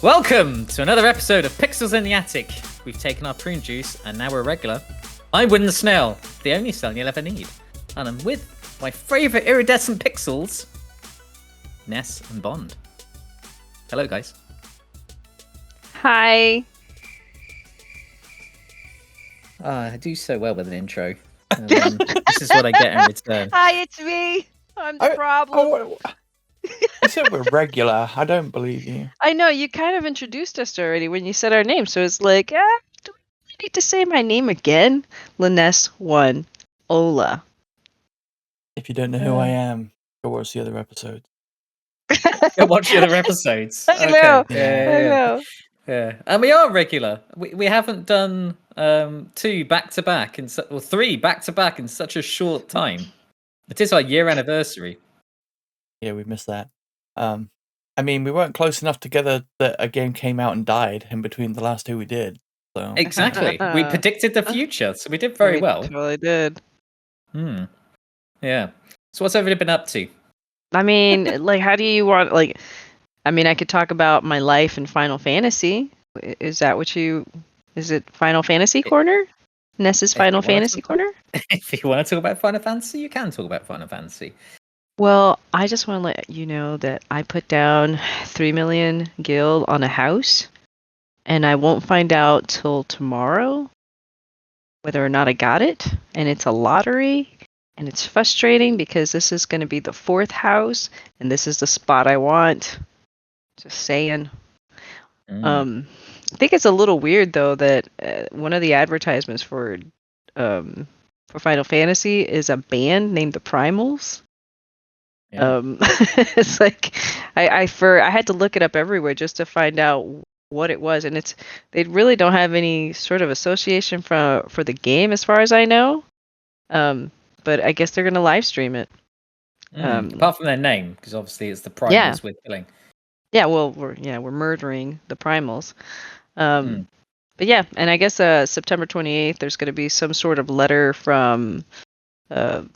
Welcome to another episode of Pixels in the Attic. We've taken our prune juice and now we're regular. I'm Woodensnail, the only snail you'll ever need. And I'm with my favourite iridescent pixels, Ness and Bond. Hello, guys. Hi. I do so well with an intro. This is what I get in return. Hi, it's me. I'm the problem. You said we're regular. I don't believe you. I know, you kind of introduced us already when you said our name, so it's like, do we need to say my name again? Leness1 Ola. If you don't know who I am, go watch the other episodes. Go watch the other episodes. I know. Yeah. I know. Yeah, and we are regular. We haven't done 2 back to back or 3 back to back in such a short time. It is our year anniversary. Yeah, we missed that. I mean, we weren't close enough together that a game came out and died in between the last 2 we did. So Exactly. We predicted the future, so we did very well. Totally did. Yeah. So what's everybody been up to? I mean, like, how do you want, like, I mean, I could talk about my life in Final Fantasy. Is that what you... Is it Final Fantasy Corner? Ness's Final Fantasy Corner? If you want to talk about Final Fantasy, you can talk about Final Fantasy. Well, I just want to let you know that I put down 3 million gil on a house, and I won't find out till tomorrow whether or not I got it, and it's a lottery, and it's frustrating because this is going to be the 4th house, and this is the spot I want. Just saying. I think it's a little weird though that one of the advertisements for Final Fantasy is a band named the Primals. Yeah. It's like I had to look it up everywhere just to find out what it was, and they really don't have any sort of association for the game as far as I know. But I guess they're gonna live stream it. Apart from their name, because obviously it's the Primals we're killing. Yeah, well, we're murdering the Primals. But yeah, and I guess September 28th, there's going to be some sort of letter from the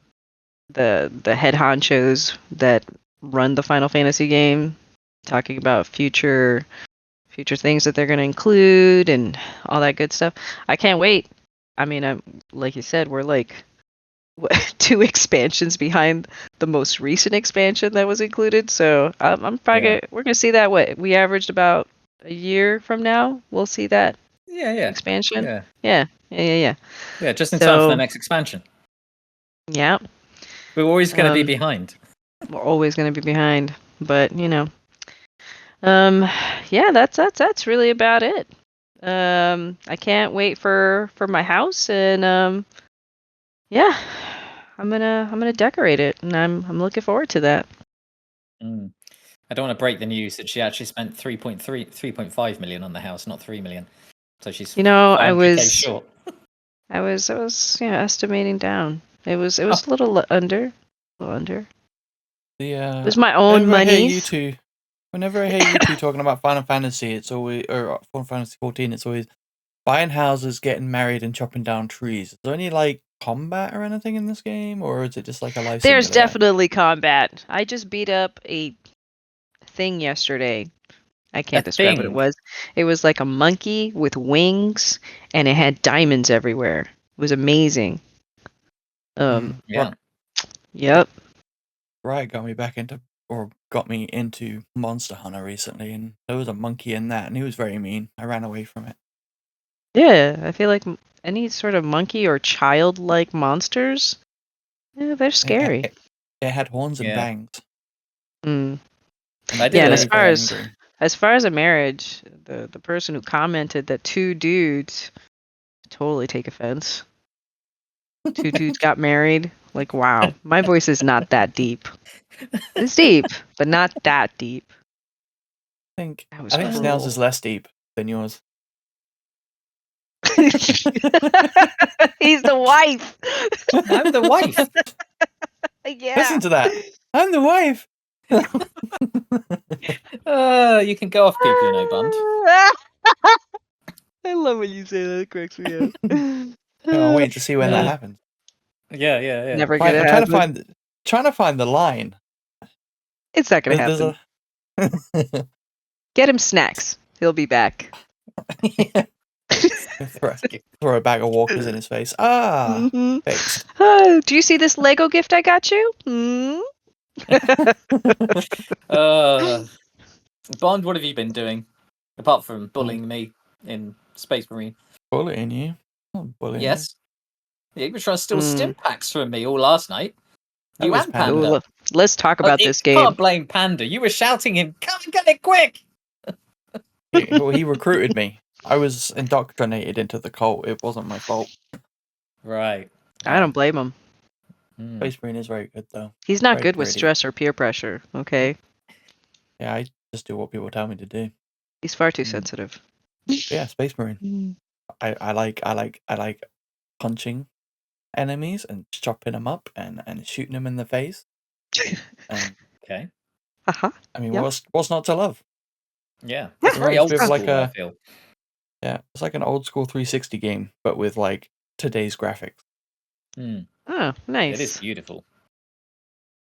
head honchos that run the Final Fantasy game, talking about future things that they're going to include and all that good stuff. I can't wait. I mean, like you said, we're like 2 expansions behind the most recent expansion that was included. So I'm probably we're gonna see that. What we averaged about a year from now, we'll see that. Expansion. Yeah. Just in time for the next expansion. Yeah. We're always going to be behind. We're always going to be behind, but yeah, that's really about it. I can't wait for my house, and yeah, I'm gonna decorate it, and I'm looking forward to that. I don't want to break the news that she actually spent 3.5 million on the house, not 3 million. So she's I was short. I was estimating down. It was a little under. It was my own money. Whenever I hear you two talking about Final Fantasy, it's always or Final Fantasy 14. It's always buying houses, getting married, and chopping down trees. Is there any like combat or anything in this game, or is it just like a life? There's definitely combat. I just beat up a thing yesterday. I can't describe what it was. It was like a monkey with wings, and it had diamonds everywhere. It was amazing. Yep. Right, got me into Monster Hunter recently, and there was a monkey in that, and he was very mean. I ran away from it. Yeah, I feel like any sort of monkey or childlike monsters, they're scary. It had horns and bangs. And as far as a marriage, the person who commented that 2 dudes totally take offense. 2 dudes got married. Like, wow, my voice is not that deep. It's deep, but not that deep. I think Snails is less deep than yours. He's the wife. I'm the wife. Yeah. Listen to that. I'm the wife. You can go off people, Bond. I love when you say that. It cracks me up. I'll wait to see when that happens. Yeah. Never gonna happen. Trying to find the line. It's not gonna happen. Get him snacks. He'll be back. Throw a bag of walkers in his face. Ah, Mhm. fixed. Oh, do you see this Lego gift I got you? Hmm? Bond, what have you been doing? Apart from bullying me in Space Marine. Bullying you? Not bullying you. Yes. Yeah, you were trying to steal Mm. stim packs from me all last night. That You was and Panda. Panda. Ooh, let's talk about You this game. can't blame Panda. You were shouting him, come and get it quick! He recruited me. I was indoctrinated into the cult. It wasn't my fault. Right. I don't blame him. Space Marine is very good, though. He's not Very good with pretty. stress or peer pressure, okay? Yeah, I just do what people tell me to do. He's far too sensitive. Yeah, Space Marine. I like punching enemies and chopping them up and shooting them in the face. Okay. Uh-huh. I mean, Yeah. what's not to love? Yeah. It's very Reminds old me of school, I feel. Yeah, it's like an old school 360 game, but with like today's graphics. Oh, nice. It is beautiful.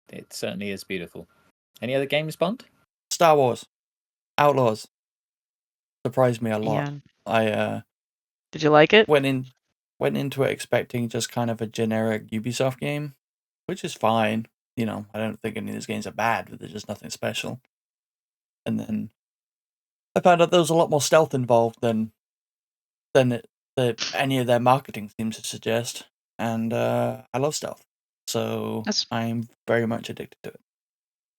It certainly is beautiful. Any other games, Bond? Star Wars Outlaws surprised me a lot. Yeah. I Did you like it? went into it expecting just kind of a generic Ubisoft game, which is fine. You know, I don't think any of these games are bad, but they're just nothing special. And then I found out there was a lot more stealth involved than any of their marketing seems to suggest. And I love stealth, so I'm very much addicted to it.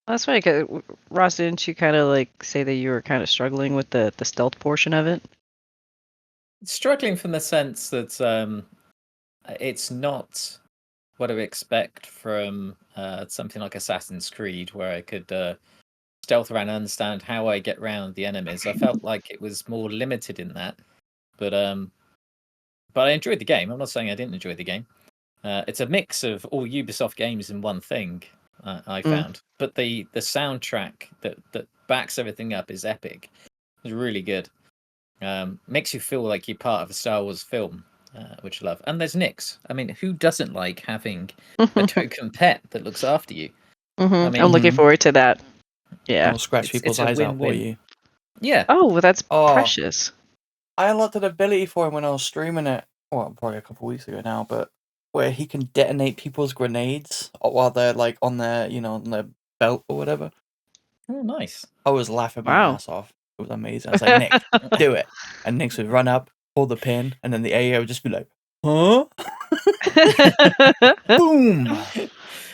That's right. Ross, didn't you kind of like say that you were kind of struggling with the stealth portion of it? Struggling from the sense that it's not what I would expect from something like Assassin's Creed, where I could stealth around and understand how I get around the enemies. I felt like it was more limited in that, but I enjoyed the game. I'm not saying I didn't enjoy the game. It's a mix of all Ubisoft games in one thing. I found, but the soundtrack that backs everything up is epic. It's really good. Makes you feel like you're part of a Star Wars film, which I love. And there's Nyx. I mean, who doesn't like having a token pet that looks after you? I mean, I'm looking forward to that. Yeah. I'll scratch people's eyes out for you. Yeah. Oh, well, that's precious. I unlocked an ability for him when I was streaming it. Well, probably a couple of weeks ago now, but where he can detonate people's grenades while they're like on their, on their belt or whatever. Oh, nice. I was laughing my ass off. It was amazing. I was like, Nick, do it. And Nick would run up, pull the pin, and then the AA would just be like, huh? Boom!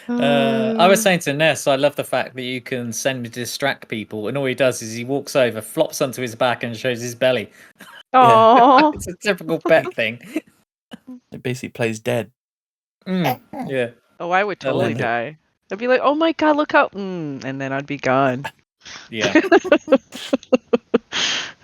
I was saying to Ness, I love the fact that you can send me to distract people, and all he does is he walks over, flops onto his back, and shows his belly. Oh, it's a typical pet thing. It basically plays dead. Yeah. Oh, I would totally die. I'd be like, oh my god, look how, and then I'd be gone. Yeah.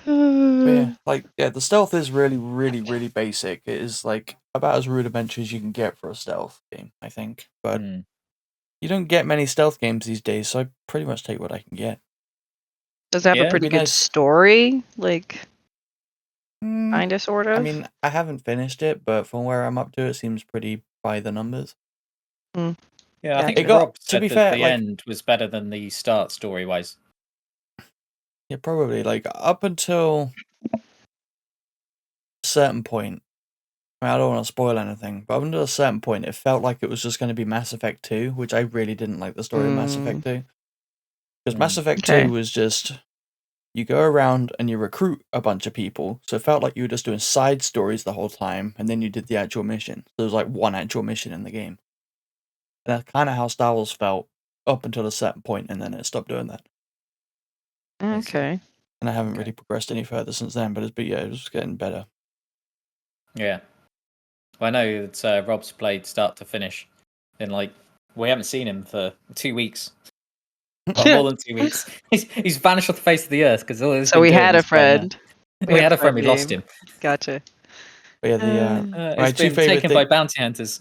The stealth is really, really, really basic. It is like about as rudimentary as you can get for a stealth game, I think. But you don't get many stealth games these days, so I pretty much take what I can get. Does it have a pretty good story? Like, kinda, sort of? I mean, I haven't finished it, but from where I'm up to, it seems pretty by the numbers. Yeah, I think Rob said that the end was better than the start story-wise. Yeah, probably. Like, up until a certain point, I don't want to spoil anything, but up until a certain point, it felt like it was just going to be Mass Effect 2, which I really didn't like the story of Mass Effect 2. Because Mass Effect 2 was just, you go around and you recruit a bunch of people, so it felt like you were just doing side stories the whole time, and then you did the actual mission. So there was like one actual mission in the game. And that's kind of how Star Wars felt up until a certain point, and then it stopped doing that. Okay. And I haven't really progressed any further since then, but it was getting better. Yeah. Well, I know that Rob's played start to finish. And we haven't seen him for 2 weeks. More than 2 weeks. He's vanished off the face of the earth because all So we had a friend. We had a friend. We lost him. Gotcha. But yeah, he's been taken by bounty hunters.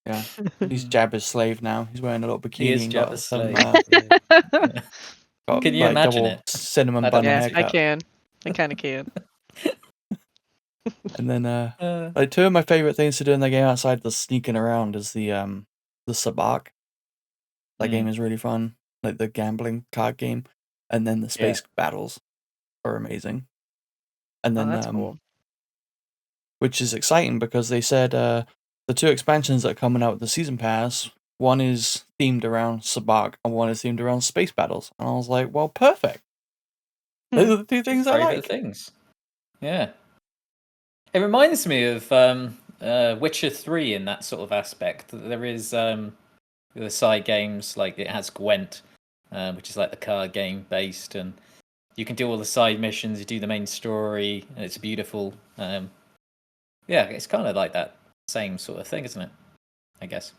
Yeah, he's Jabba's slave now. He's wearing a little bikini. He is Jabba's slave. Got, can you imagine it? Cinnamon bun haircut. I can. I kind of can. And then, two of my favorite things to do in the game outside the sneaking around is the Soapbox. That game is really fun, like the gambling card game, and then the space battles. are amazing. And Oh, then, that's cool. which is exciting because they said the 2 expansions that are coming out with the season pass, one is themed around Sabak and one is themed around space battles. And I was like, well, perfect. Those are the 2 things I Favorite like. things. Yeah. It reminds me of Witcher 3 in that sort of aspect. There is the side games, like it has Gwent, which is like the card game based, and you can do all the side missions, you do the main story, and it's beautiful. Yeah, it's kind of like that same sort of thing, isn't it? I guess.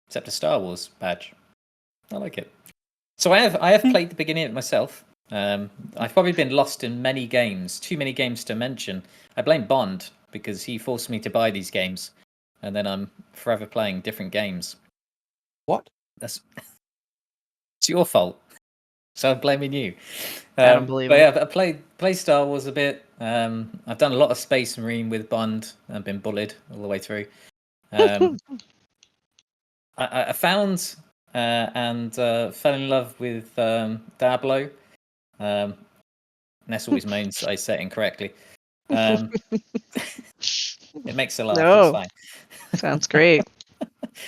Except a Star Wars badge. I like it. So I have played the beginning of it myself. I've probably been lost in many games, too many games to mention. I blame Bond because he forced me to buy these games, and then I'm forever playing different games. What? It's your fault. So I'm blaming you. I don't believe but it. yeah, I played Star Wars a bit. I've done a lot of Space Marine with Bond and been bullied all the way through. I found and fell in love with Diablo. Ness always moans I say it incorrectly. It makes her laugh. It's No, fine. sounds great.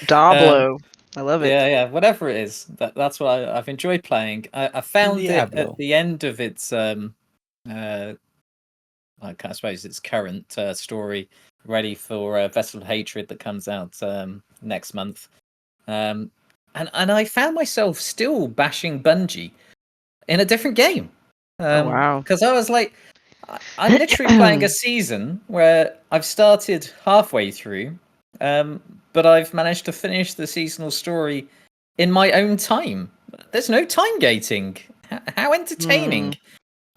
Doblo. I love it. Yeah, whatever it is, that's what I've enjoyed playing. I found it at Diablo. the end of its I suppose its current story, ready for Vessel of Hatred that comes out next month. And I found myself still bashing Bungie in a different game. Oh, wow. Because I was like, I'm literally playing a season where I've started halfway through, but I've managed to finish the seasonal story in my own time. There's no time gating. How entertaining!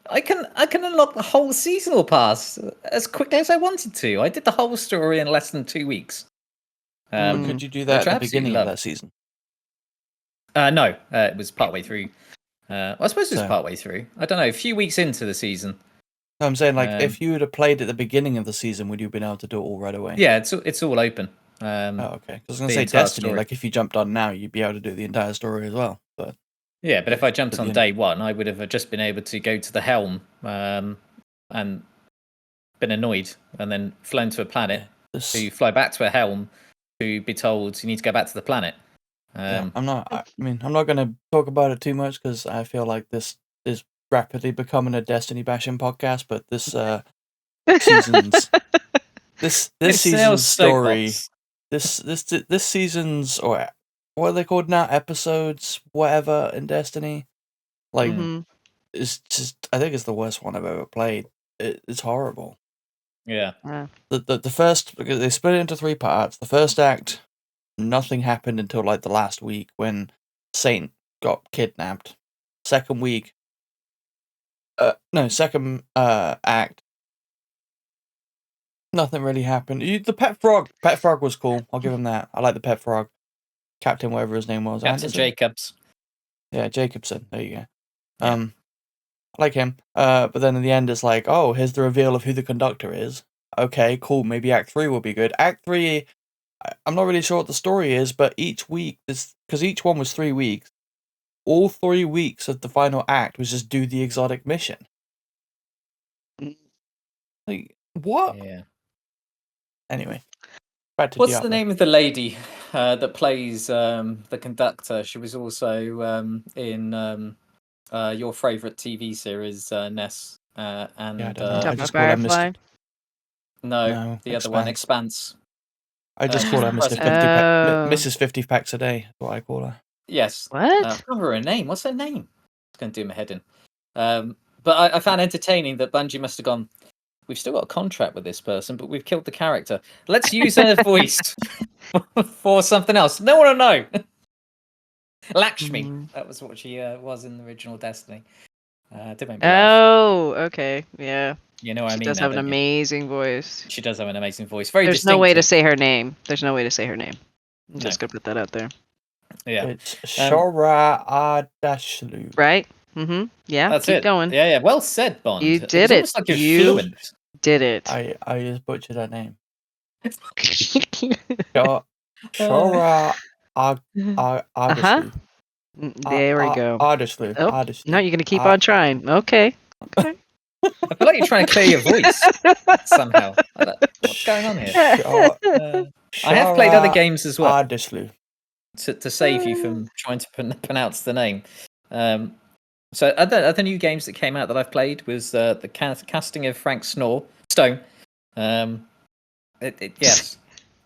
I can unlock the whole seasonal pass as quickly as I wanted to. I did the whole story in less than 2 weeks. But could you do which that I at the absolutely beginning of love. that season? No, it was partway through. Well, I suppose it was So- partway through. I don't know, a few weeks into the season. No, I'm saying, like, Um, if you would have played at the beginning of the season, would you have been able to do it all right away? Yeah, it's all open. Oh, okay. 'Cause I was going the to say entire Destiny, story. like, if you jumped on now, you'd be able to do the entire story as well. But Yeah, but if I jumped at the on end- day one, I would have just been able to go to the helm and been annoyed, and then flown to a planet this, to fly back to a helm to be told you need to go back to the planet. yeah, I'm not going to talk about it too much because I feel like this is rapidly becoming a Destiny bashing podcast. But this season's this It's season's story, Soapbox. this season's, or what are they called now? Episodes, whatever, in Destiny. Like, it's just, I think it's the worst one I've ever played. It's horrible. Yeah. The first, because they split it into 3 parts. The first act, nothing happened until like the last week when Saint got kidnapped. Second week, second act, nothing really happened. The pet frog was cool. I'll give him that. I like the pet frog, Captain whatever his name was. Captain Jacobs. Yeah, Jacobson. There you go. Yeah. I like him. But then in the end, it's like, oh, here's the reveal of who the conductor is. Okay, cool. Maybe Act 3 will be good. Act 3, I'm not really sure what the story is, but each week, because each one was 3 weeks, all 3 weeks of the final act was just do the exotic mission. Like, what? Yeah. Anyway, back to What's Diablo. the name of the lady that plays the conductor? She was also in your favorite TV series, Ness, and Yeah, I don't know. I Talking just about call her Firefly. no, the other one, Expanse. I just she's call her the Mr. person- 50 Oh. Mrs. 50 packs a day. That's what I call her. Yes. What? I can't remember her name. What's her name? It's going to do my head in. But I found entertaining that Bungie must have gone, we've still got a contract with this person, but we've killed the character. Let's use her voice for something else. No one will know. Lakshmi. That was what she was in the original Destiny. Did make me laugh. Oh, okay. Yeah. You know what I She mean? does now, have an don't you? amazing voice. She does have an amazing voice. Very There's no way to distinctive. say her name. There's no way to say her name. I'm No. just gonna put that out there. Yeah. It's Shora Ardashlu. Right? Mm-hmm. Yeah. That's keep it. going. Yeah. Well said, Bond. You It's did it. almost like you're You- fluent. Did it. I just butchered her name. Shora Ardashlu. There we go. Ardashlu. Oh, Ardashlu. no, you're gonna keep on trying. Okay. Okay. I feel like you're trying to clear your voice somehow. What's going on here? I have played other games as well to save you from trying to pronounce the name. So other new games that came out that I've played was the casting of Frank Stone. Yes,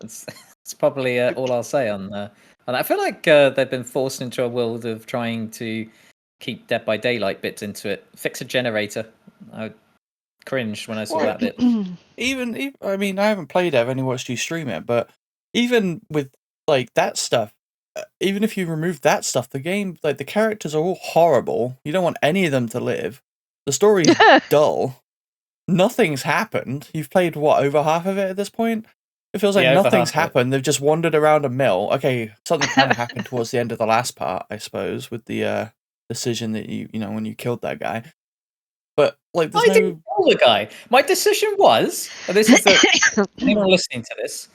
it's probably all I'll say on that. I feel like they've been forced into a world of trying to keep Dead by Daylight bits into it. Fix a generator. I cringed when I saw that bit. Even I mean, I haven't played it. I've only watched you stream it. But even with like that stuff, even if you remove that stuff, the game, like the characters are all horrible. You don't want any of them to live. The story's dull. Nothing's happened. You've played what, over half of it at this point? It feels like nothing's happened. They've just wandered around a mill. Okay, something kind of happened towards the end of the last part, I suppose, with the decision that you know when you killed that guy. But like, I didn't kill the guy. My decision was, and this is the anyone listening to this,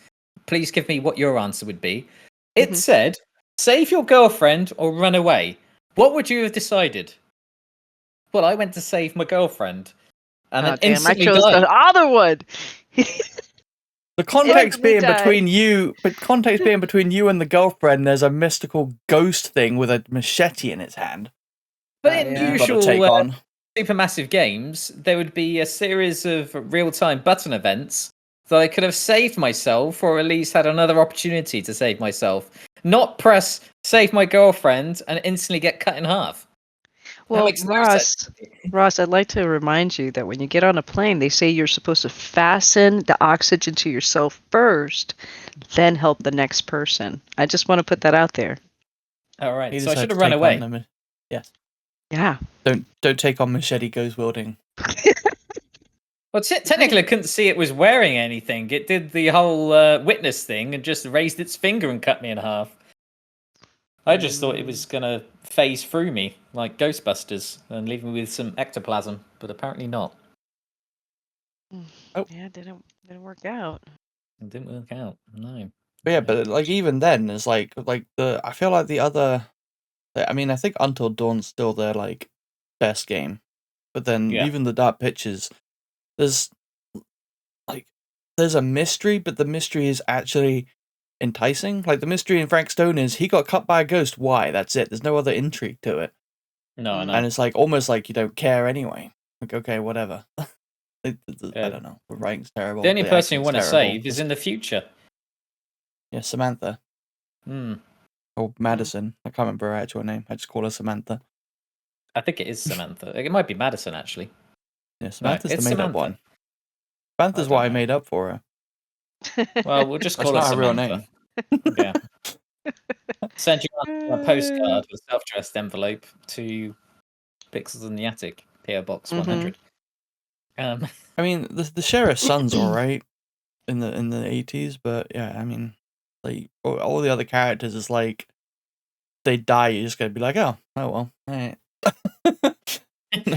please give me what your answer would be. It said, "Save your girlfriend or run away." What would you have decided? Well, I went to save my girlfriend, and then instantly I chose died. the other one. The context being between you, but context being between you and the girlfriend, there's a mystical ghost thing with a machete in its hand. But in usual supermassive games, there would be a series of real-time button events that I could have saved myself, or at least had another opportunity to save myself. Not press save my girlfriend and instantly get cut in half. Well, Ross, I'd like to remind you that when you get on a plane, they say you're supposed to fasten the oxygen to yourself first, then help the next person. I just want to put that out there. All right, so I should have run away. Yes. Yeah. Don't take on machete ghost wielding. Well, technically, I couldn't see it was wearing anything. It did the whole witness thing and just raised its finger and cut me in half. I just thought it was going to phase through me like Ghostbusters and leave me with some ectoplasm, but apparently not. Oh. Yeah, it didn't work out. It didn't work out, no. But yeah, but like even then, it's like I feel like the other. I mean, I think Until Dawn's still their like best game, but then even the Dark Pictures, there's a mystery, but the mystery is actually enticing. Like the mystery in Frank Stone is he got cut by a ghost. Why? That's it. There's no other intrigue to it. No, I know. And it's like almost like you don't care anyway. Like okay, whatever. I don't know. The writing's terrible. The only person you want to save is in the future. Yeah, Samantha. Or Madison. I can't remember her actual name. I just call her Samantha. I think it is Samantha. It might be Madison, actually. Yeah, Samantha's the made-up one. Samantha's what I made up for her. Well, we'll just call her Samantha. Real name. Yeah. Send you a postcard with a self-addressed envelope to Pixels in the Attic, PO Box 100. I mean, the sheriff's son's alright in the 80s, but yeah, I mean, like all the other characters is like they die, you're just gonna be like, oh well. Right.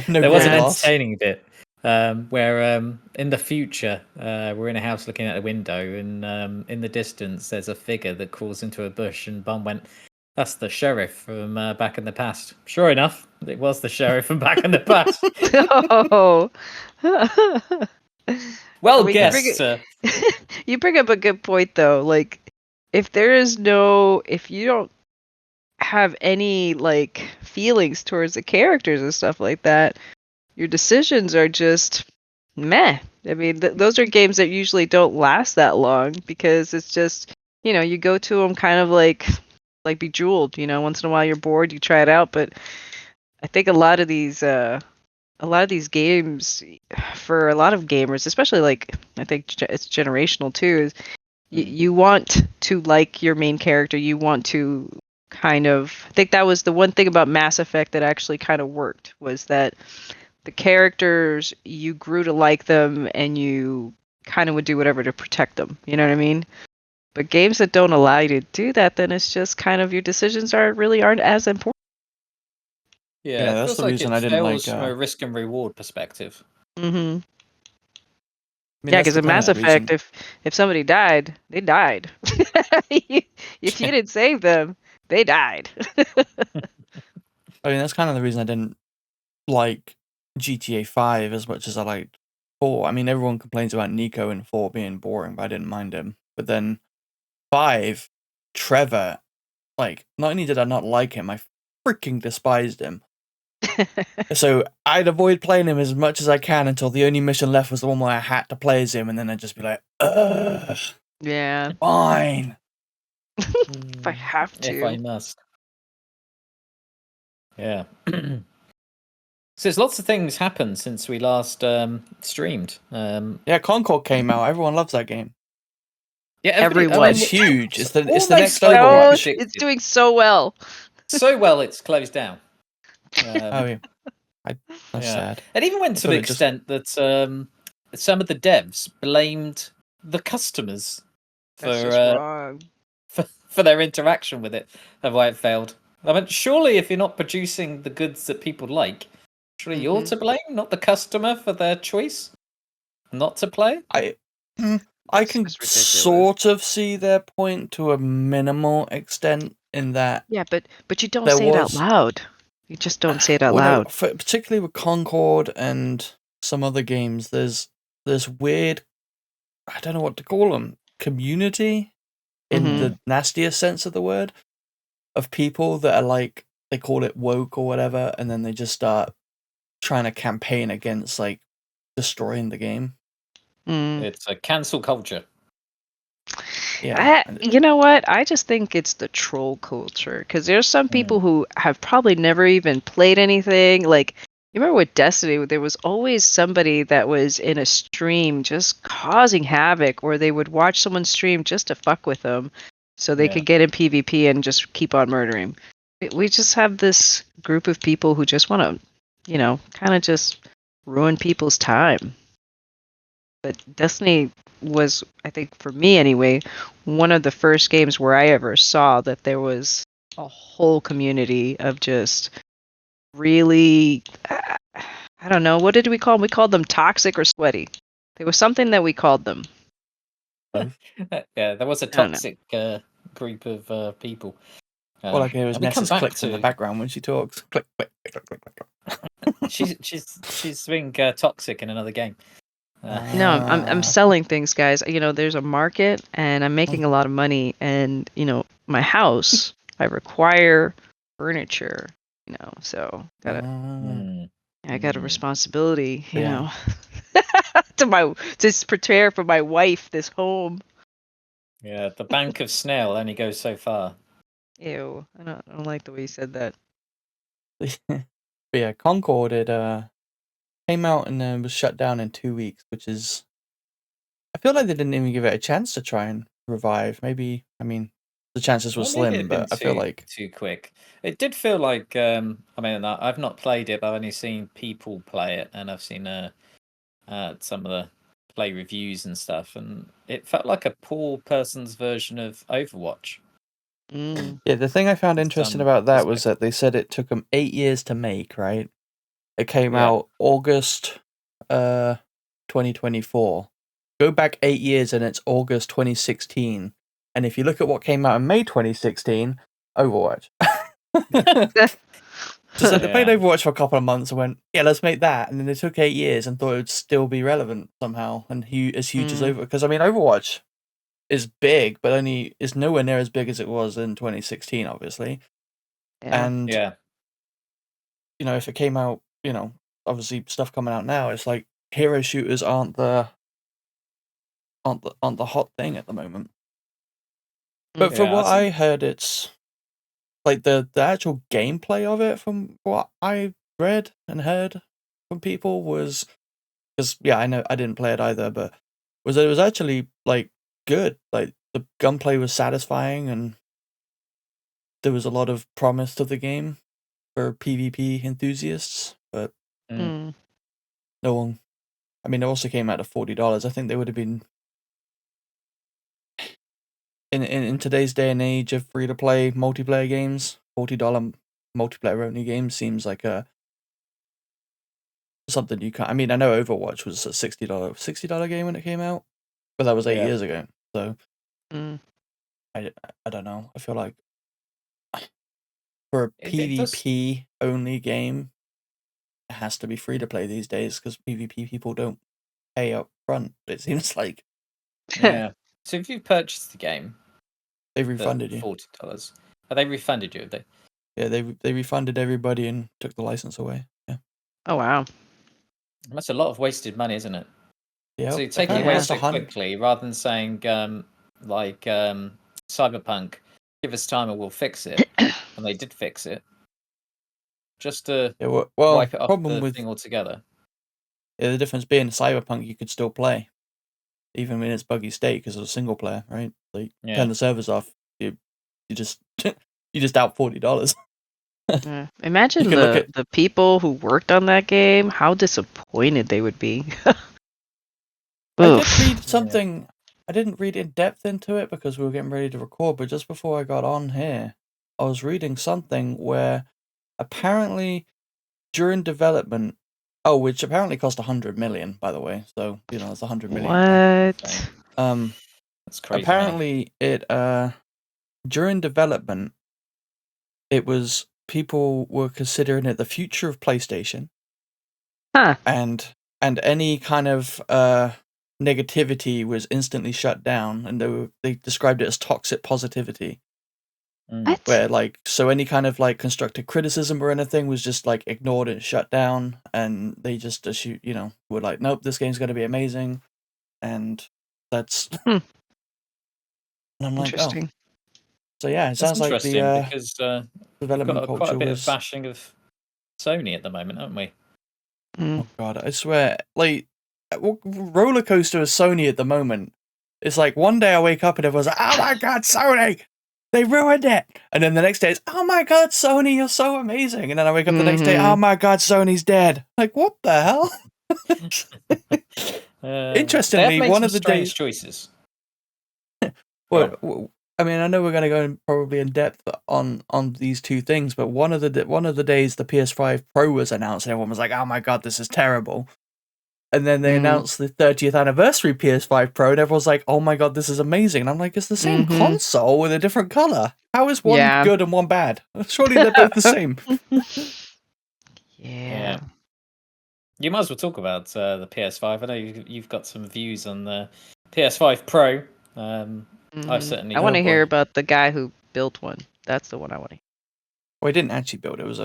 There was an entertaining bit where in the future we're in a house looking out a window, and in the distance there's a figure that crawls into a bush, and Bond went, "That's the sheriff from back in the past." Sure enough, it was the sheriff from back in the past. Oh. Well guessed. You bring up a good point, though. Like, if you don't have any like feelings towards the characters and stuff like that, your decisions are just meh. I mean, those are games that usually don't last that long because it's just, you go to them kind of like Bejeweled. Once in a while you're bored, you try it out. But I think a lot of these games, for a lot of gamers, especially like I think it's generational too, is you want to like your main character. You want to kind of, I think that was the one thing about Mass Effect that actually kind of worked, was that the characters, you grew to like them and you kind of would do whatever to protect them. You know what I mean? But games that don't allow you to do that, then it's just kind of your decisions aren't as important. Yeah, that's the reason I didn't like from a risk and reward perspective. Mm-hmm. Yeah, because in Mass Effect, if somebody died, they died. If you didn't save them, they died. I mean, that's kind of the reason I didn't like GTA 5 as much as I liked 4. I mean, everyone complains about Nico and 4 being boring, but I didn't mind him. But then 5, Trevor, like, not only did I not like him, I freaking despised him. So I'd avoid playing him as much as I can until the only mission left was the one where I had to play as him, and then I'd just be like, ugh, Yeah. fine. If I have If I to. must. Yeah. So there's lots of things happened since we last streamed. Yeah, Concord came out. Everyone loves that game. Yeah, Everyone. It's huge. It's the almost next like Oh, Overwatch. it's predicted. doing so well. So well it's closed down. Oh yeah, that's Yeah. sad. It even went to thought the it just- extent that some of the devs blamed the customers That's for just wrong. for their interaction with it and why it failed. I mean, surely if you're not producing the goods that people like, surely you're Mhm. to blame, not the customer for their choice not to play. I That's can just ridiculous. sort of see their point to a minimal extent in that. Yeah, but you don't There say it out was- loud. You just don't say it out Well, no, loud. particularly with Concord and some other games, there's weird, I don't know what to call them, community in Mhm. the nastiest sense of the word, of people that are like, they call it woke or whatever, and then they just start trying to campaign against like destroying the game. Mm. It's a cancel culture. Yeah. You know what? I just think it's the troll culture because there's some people who have probably never even played anything. Like, you remember with Destiny, there was always somebody that was in a stream just causing havoc, or they would watch someone stream just to fuck with them so they Yeah. could get in PvP and just keep on murdering. We just have this group of people who just want to, kind of just ruin people's time. But Destiny was, I think, for me anyway, one of the first games where I ever saw that there was a whole community of just really, I don't know, what did we call them? We called them toxic or sweaty. There was something that we called them. Yeah, there was a I don't know. toxic group of people. All I can hear is and we come Nessa's back clicks in the to background when she talks. Click, click, click, click, click, click. she's being toxic in another game. No, I'm selling things, guys. There's a market, and I'm making a lot of money. And my house, I require furniture. So I got a responsibility. Yeah. to prepare for my wife this home. Yeah, the bank of snail only goes so far. Ew, I don't like the way you said that. But yeah, Concord, it came out and then was shut down in 2 weeks, which is, I feel like they didn't even give it a chance to try and revive. Maybe, I mean, the chances were Maybe slim, it'd been but I feel like too quick. It did feel like I mean, I've not played it, but I've only seen people play it, and I've seen some of the play reviews and stuff, and it felt like a poor person's version of Overwatch. yeah, the thing I found interesting Some about that was perspective. that they said it took them 8 years to make, right? It came Yeah. out August 2024. Go back 8 years and it's August 2016. And if you look at what came out in May 2016, Overwatch. Just like they played Yeah. Overwatch for a couple of months and went, yeah, let's make that. And then they took 8 years and thought it would still be relevant somehow and as huge as Overwatch. Because I mean, Overwatch is big, but only is nowhere near as big as it was in 2016, obviously. Yeah. And Yeah. if it came out, obviously stuff coming out now, it's like hero shooters aren't the hot thing at the moment. But from Yeah, what I I heard, it's like the actual gameplay of it, from what I read and heard from people, was, because I know I didn't play it either, but was that it was actually like good. Like the gunplay was satisfying, and there was a lot of promise to the game for PvP enthusiasts. But no one. I mean, it also came out at $40. I think they would have been in today's day and age of free to play multiplayer games. $40 multiplayer only games seems like something you can't. I mean, I know Overwatch was a $60 game when it came out, but that was 8 years ago. So I don't know. I feel like for a It does- PvP only game, has to be free to play these days because PvP people don't pay up front. It seems like Yeah. So if you purchased the game, they the refunded you. $40, have they refunded you? Have they? Yeah, they refunded everybody and took the license away. Yeah, Oh wow. That's a lot of wasted money, isn't it? yeah. So taking it Apparently away that's so 100. quickly, rather than saying Cyberpunk, give us time and we'll fix it, and they did fix it, just to Yeah, well, wipe it off problem the with thing altogether. the difference being Cyberpunk, you could still play even in its buggy state because it's a single player, right? Like Yeah. turn the servers off, you just you just out $40. Imagine You can look at the people who worked on that game, how disappointed they would be. I did Oof. read something. I didn't read in depth into it because we were getting ready to record, but just before I got on here, I was reading something where apparently during development, which apparently cost 100 million, by the way. So, it's 100 million. What? That's crazy money. Apparently it during development, it was people were considering it the future of PlayStation. Huh. And any kind of negativity was instantly shut down, and they described it as toxic positivity, What? where so any kind of constructive criticism or anything was just ignored and shut down, and they just were like, nope, this game's going to be amazing, and that's and I'm like, oh, Interesting. so yeah, it That's sounds like interesting the because we've development got quite a culture bit of was bashing of Sony at the moment, haven't we? oh god, I swear, roller coaster is Sony at the moment. It's like one day I wake up and everyone's like, oh my god, Sony! They ruined it! And then the next day it's, oh my god, Sony, you're so amazing! And then I wake up the next day, oh my god, Sony's dead! Like, what the hell? They Interestingly, have made one some of the strange days. choices. Well, I mean, I know we're going to go probably in depth on these two things, but one of the days the PS5 Pro was announced, and everyone was like, "Oh my god, this is terrible." And then they announced the 30th anniversary PS5 Pro, and everyone's like, "Oh my god, this is amazing!" And I'm like, "It's the same console with a different color. How is one good and one bad? Surely they're both the same." Yeah. You might as well talk about the PS5. I know you've got some views on the PS5 Pro. I've certainly. I want to Oh, hear boy. about the guy who built one. That's the one I want to hear. Well, he didn't actually build it. It was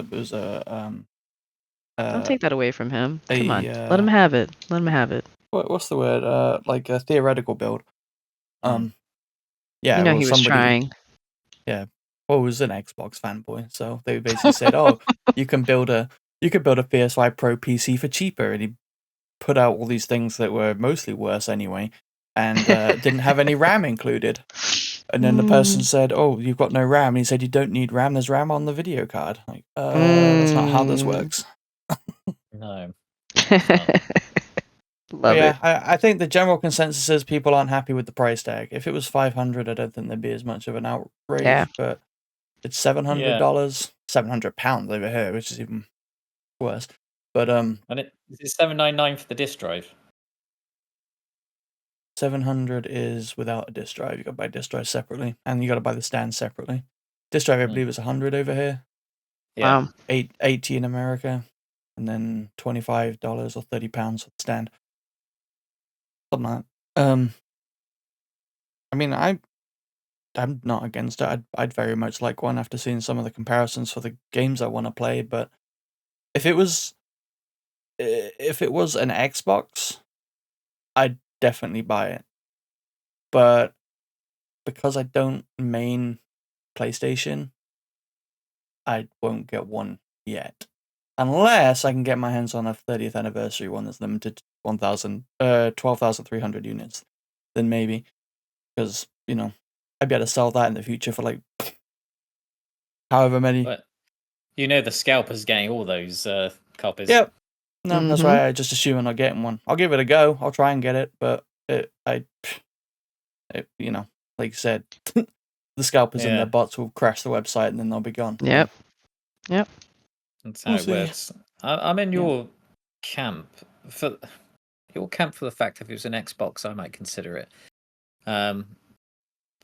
Don't take that away from him. Come on. a Let him have it. Let him have it. what's the word? Like a theoretical build. Yeah, You know well, he was somebody, trying. yeah, well, was an Xbox fanboy, so they basically said, "Oh, you can build a PS5 Pro PC for cheaper," and he put out all these things that were mostly worse anyway, and didn't have any RAM included. And then the person said, "Oh, you've got no RAM." And he said, "You don't need RAM. There's RAM on the video card." Like, that's not how this works. No. Love Yeah, it. I think the general consensus is people aren't happy with the price tag. If it was 500, I don't think there'd be as much of an outrage. Yeah. But it's $700, £700 over here, which is even worse. But And it's $799 for the disc drive. 700 is without a disc drive. You got to buy disc drive separately, and you got to buy the stand separately. Disc drive, I believe, is 100 over here. Yeah. Wow. 80 in America, and then $25 or £30 for the stand. Something like that. I mean, I'm not against it. I'd very much like one after seeing some of the comparisons for the games I want to play. But if it was an Xbox, I'd definitely buy it. But because I don't main PlayStation, I won't get one yet, unless I can get my hands on a 30th anniversary one that's limited to 12,300 units. Then maybe, because I'd be able to sell that in the future for like however many. But the scalper's getting all those copies. Yep. No, that's why I just assume I'm not getting one. I'll give it a go. I'll try and get it, but like you said, the scalpers and their bots will crash the website and then they'll be gone. Yep. That's how it works. I'm in your camp for the fact that if it was an Xbox, I might consider it. But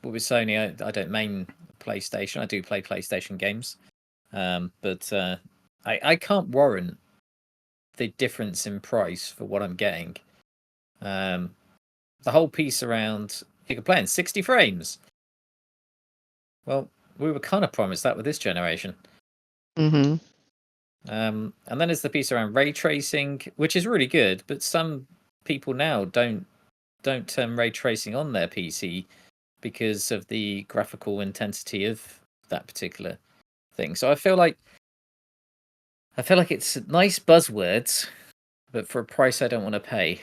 with Sony, I don't main PlayStation. I do play PlayStation games, but I can't warrant the difference in price for what I'm getting. The whole piece around you can play in 60 frames. Well, we were kind of promised that with this generation. Mm-hmm. And then there's the piece around ray tracing, which is really good, but some people now don't turn ray tracing on their PC because of the graphical intensity of that particular thing. So I feel like it's nice buzzwords, but for a price I don't want to pay.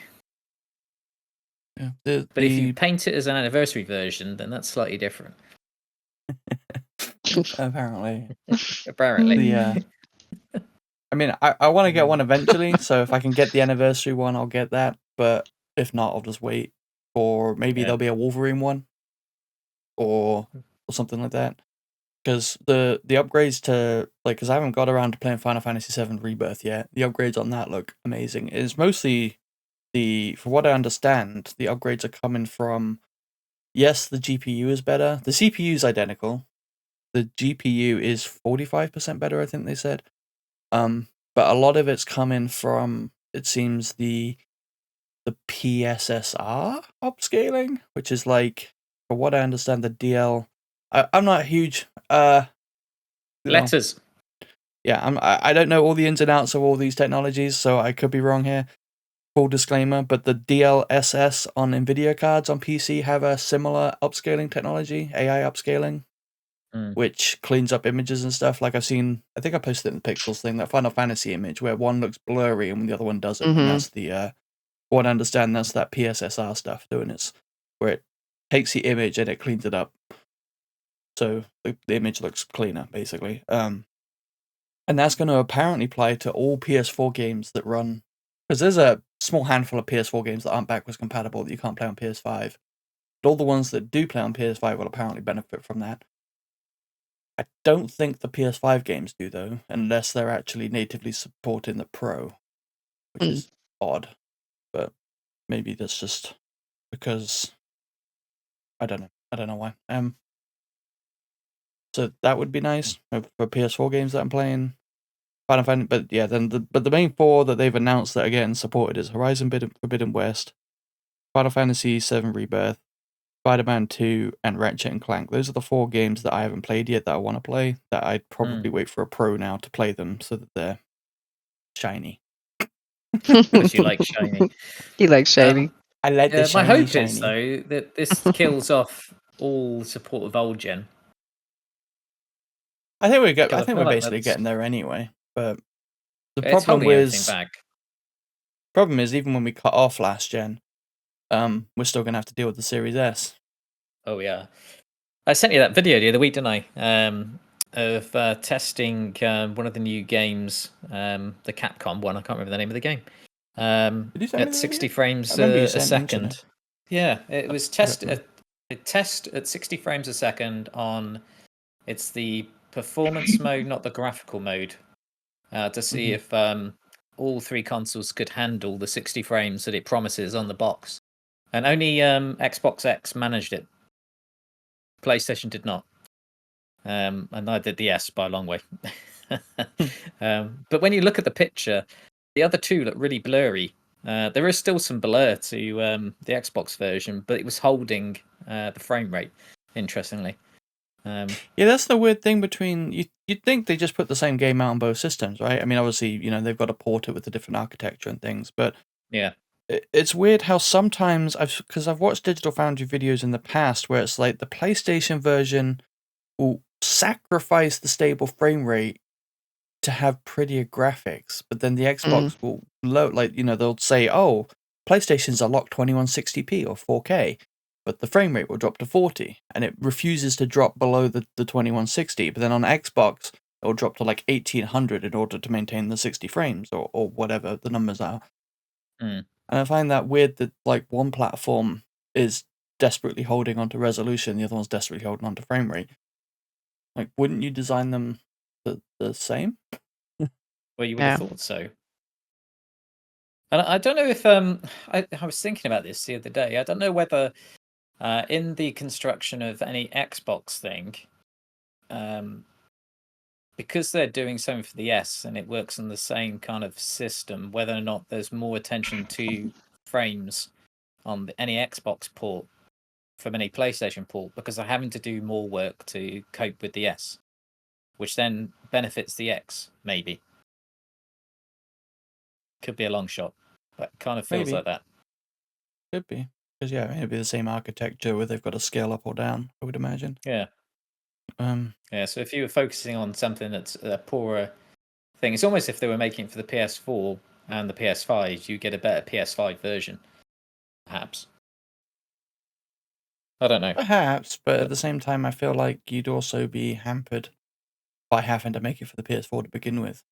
Yeah. But if you paint it as an anniversary version, then that's slightly different. Apparently. Apparently. I mean, I want to get one eventually, so if I can get the anniversary one, I'll get that. But if not, I'll just wait. Or maybe there'll be a Wolverine one. Or something like that. Because the upgrades to, like, because I haven't got around to playing Final Fantasy VII Rebirth yet, the upgrades on that look amazing. It's mostly for what I understand, the upgrades are coming from, yes, the GPU is better. The CPU is identical. The GPU is 45% better, I think they said. But a lot of it's coming from, it seems, the PSSR upscaling, which is like, for what I understand, the DL. I'm not huge. Letters. Yeah, I don't know all the ins and outs of all these technologies, so I could be wrong here. Full disclaimer, but the DLSS on NVIDIA cards on PC have a similar upscaling technology, AI upscaling, which cleans up images and stuff. Like I think I posted it in the Pixels thing, that Final Fantasy image where one looks blurry and the other one doesn't. And that's the, what I understand, that's that PSSR stuff doing it, where it takes the image and it cleans it up. So the image looks cleaner, basically. And that's going to apparently apply to all PS4 games that run, because there's a small handful of PS4 games that aren't backwards compatible that you can't play on PS5. But all the ones that do play on PS5 will apparently benefit from that. I don't think the PS5 games do, though, unless they're actually natively supporting the Pro, which is odd. But maybe that's just because I don't know. I don't know why. So that would be nice for PS4 games that I'm playing. Final Fantasy, but yeah, then the main four that they've announced that are getting supported is Horizon Forbidden West, Final Fantasy VII Rebirth, Spider-Man 2, and Ratchet and Clank. Those are the 4 games that I haven't played yet that I want to play, that I'd probably wait for a Pro now to play them so that they're shiny. Because you like shiny. He likes shiny. I like the shiny. My hope is, though, that this kills off all support of old gen. I think we're basically getting there anyway. But the problem is even when we cut off last gen, we're still gonna have to deal with the Series S. Oh yeah, I sent you that video the other week, didn't I? Of testing one of the new games, the Capcom one. I can't remember the name of the game. At 60 frames a second. Yeah, it was test at 60 frames a second on. It's the performance mode, not the graphical mode, to see if all 3 consoles could handle the 60 frames that it promises on the box. And only Xbox X managed it. PlayStation did not. And neither did the S by a long way. But when you look at the picture, the other 2 look really blurry. There is still some blur to the Xbox version, but it was holding the frame rate, interestingly. Yeah, that's the weird thing between... You'd think they just put the same game out on both systems, right? I mean, obviously, they've got to port it with a different architecture and things, but... Yeah. It's weird how sometimes because I've watched Digital Foundry videos in the past where it's like the PlayStation version will sacrifice the stable frame rate to have prettier graphics, but then the Xbox will load, they'll say, oh, PlayStation's are locked 2160p or 4K, but the frame rate will drop to 40, and it refuses to drop below the 2160. But then on Xbox, it will drop to like 1800 in order to maintain the 60 frames or whatever the numbers are. And I find that weird that like one platform is desperately holding onto resolution, the other one's desperately holding onto frame rate. Like, wouldn't you design them the same? Well, you would have thought so. And I don't know if I was thinking about this the other day. I don't know whether in the construction of any Xbox thing, because they're doing something for the S and it works on the same kind of system, whether or not there's more attention to frames on any Xbox port from any PlayStation port, because they're having to do more work to cope with the S, which then benefits the X, maybe. Could be a long shot, but it kind of feels Maybe. like that. Could be. Because, yeah, it'd be the same architecture where they've got to scale up or down, I would imagine. Yeah. Um, Yeah, so if you were focusing on something that's a poorer thing, it's almost if they were making it for the PS4 and the PS5, you get a better PS5 version, perhaps. I don't know. Perhaps, but at the same time, I feel like you'd also be hampered by having to make it for the PS4 to begin with.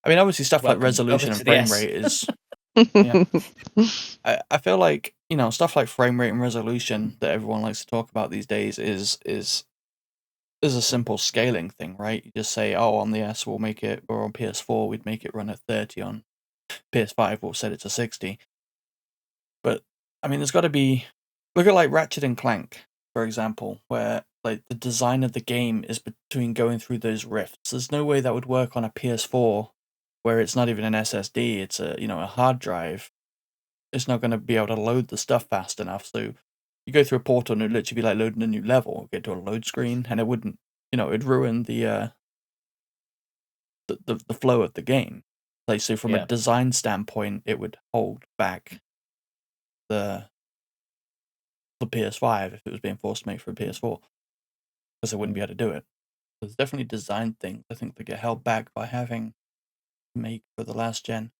I mean, obviously, stuff like Welcome resolution and to the frame S. rate is. I feel like, stuff like frame rate and resolution that everyone likes to talk about these days is a simple scaling thing, right? You just say, oh, on the S we'll make it, or on PS4 we'd make it run at 30, on PS5 we'll set it to 60. But I mean, there's got to be, look at like Ratchet and Clank, for example, where like the design of the game is between going through those rifts. There's no way that would work on a PS4 where it's not even an SSD, it's a hard drive. It's not going to be able to load the stuff fast enough. So you go through a portal and it'd literally be like loading a new level, get to a load screen, and it wouldn't, it'd ruin the flow of the game. Like, so from a design standpoint, it would hold back the PS5 if it was being forced to make for a PS4, because they wouldn't be able to do it. There's definitely design things I think that get held back by having to make for the last gen.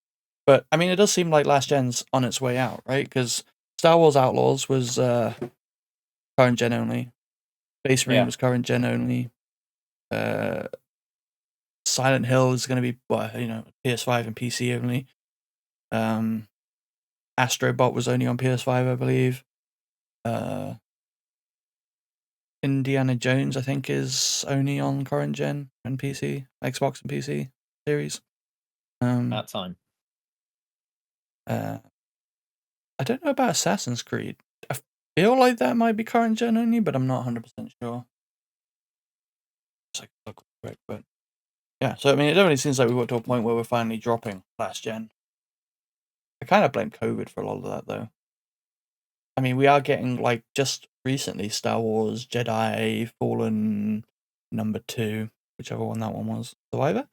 But I mean, it does seem like last gen's on its way out, right? Because Star Wars Outlaws was current gen only. Space Marine was current gen only. Silent Hill is going to be PS5 and PC only. Astrobot was only on PS5, I believe. Indiana Jones, I think, is only on current gen and PC, Xbox and PC series. That time. I don't know about Assassin's Creed. I feel like that might be current gen only, but I'm not 100% sure. Just like look quick, but yeah. So I mean, it definitely seems like we've got to a point where we're finally dropping last gen. I kind of blame COVID for a lot of that, though. I mean, we are getting, like, just recently, Star Wars Jedi Fallen #2, whichever one that one was, Survivor?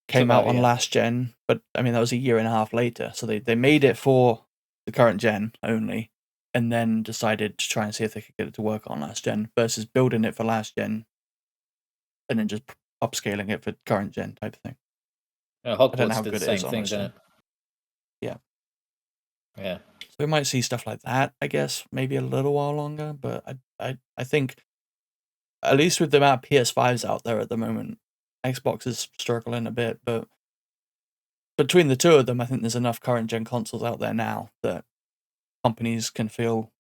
Came out on last gen, but I mean, that was a year and a half later. So they made it for the current gen only, and then decided to try and see if they could get it to work on last gen, versus building it for last gen and then just upscaling it for current gen type of thing. Hogwarts I don't know how did good the same thing, didn't it? Yeah. Yeah. So we might see stuff like that, I guess, maybe a little while longer, but I think, at least with the amount of PS5s out there at the moment, Xbox is struggling a bit, but between the two of them, I think there's enough current gen consoles out there now that companies can feel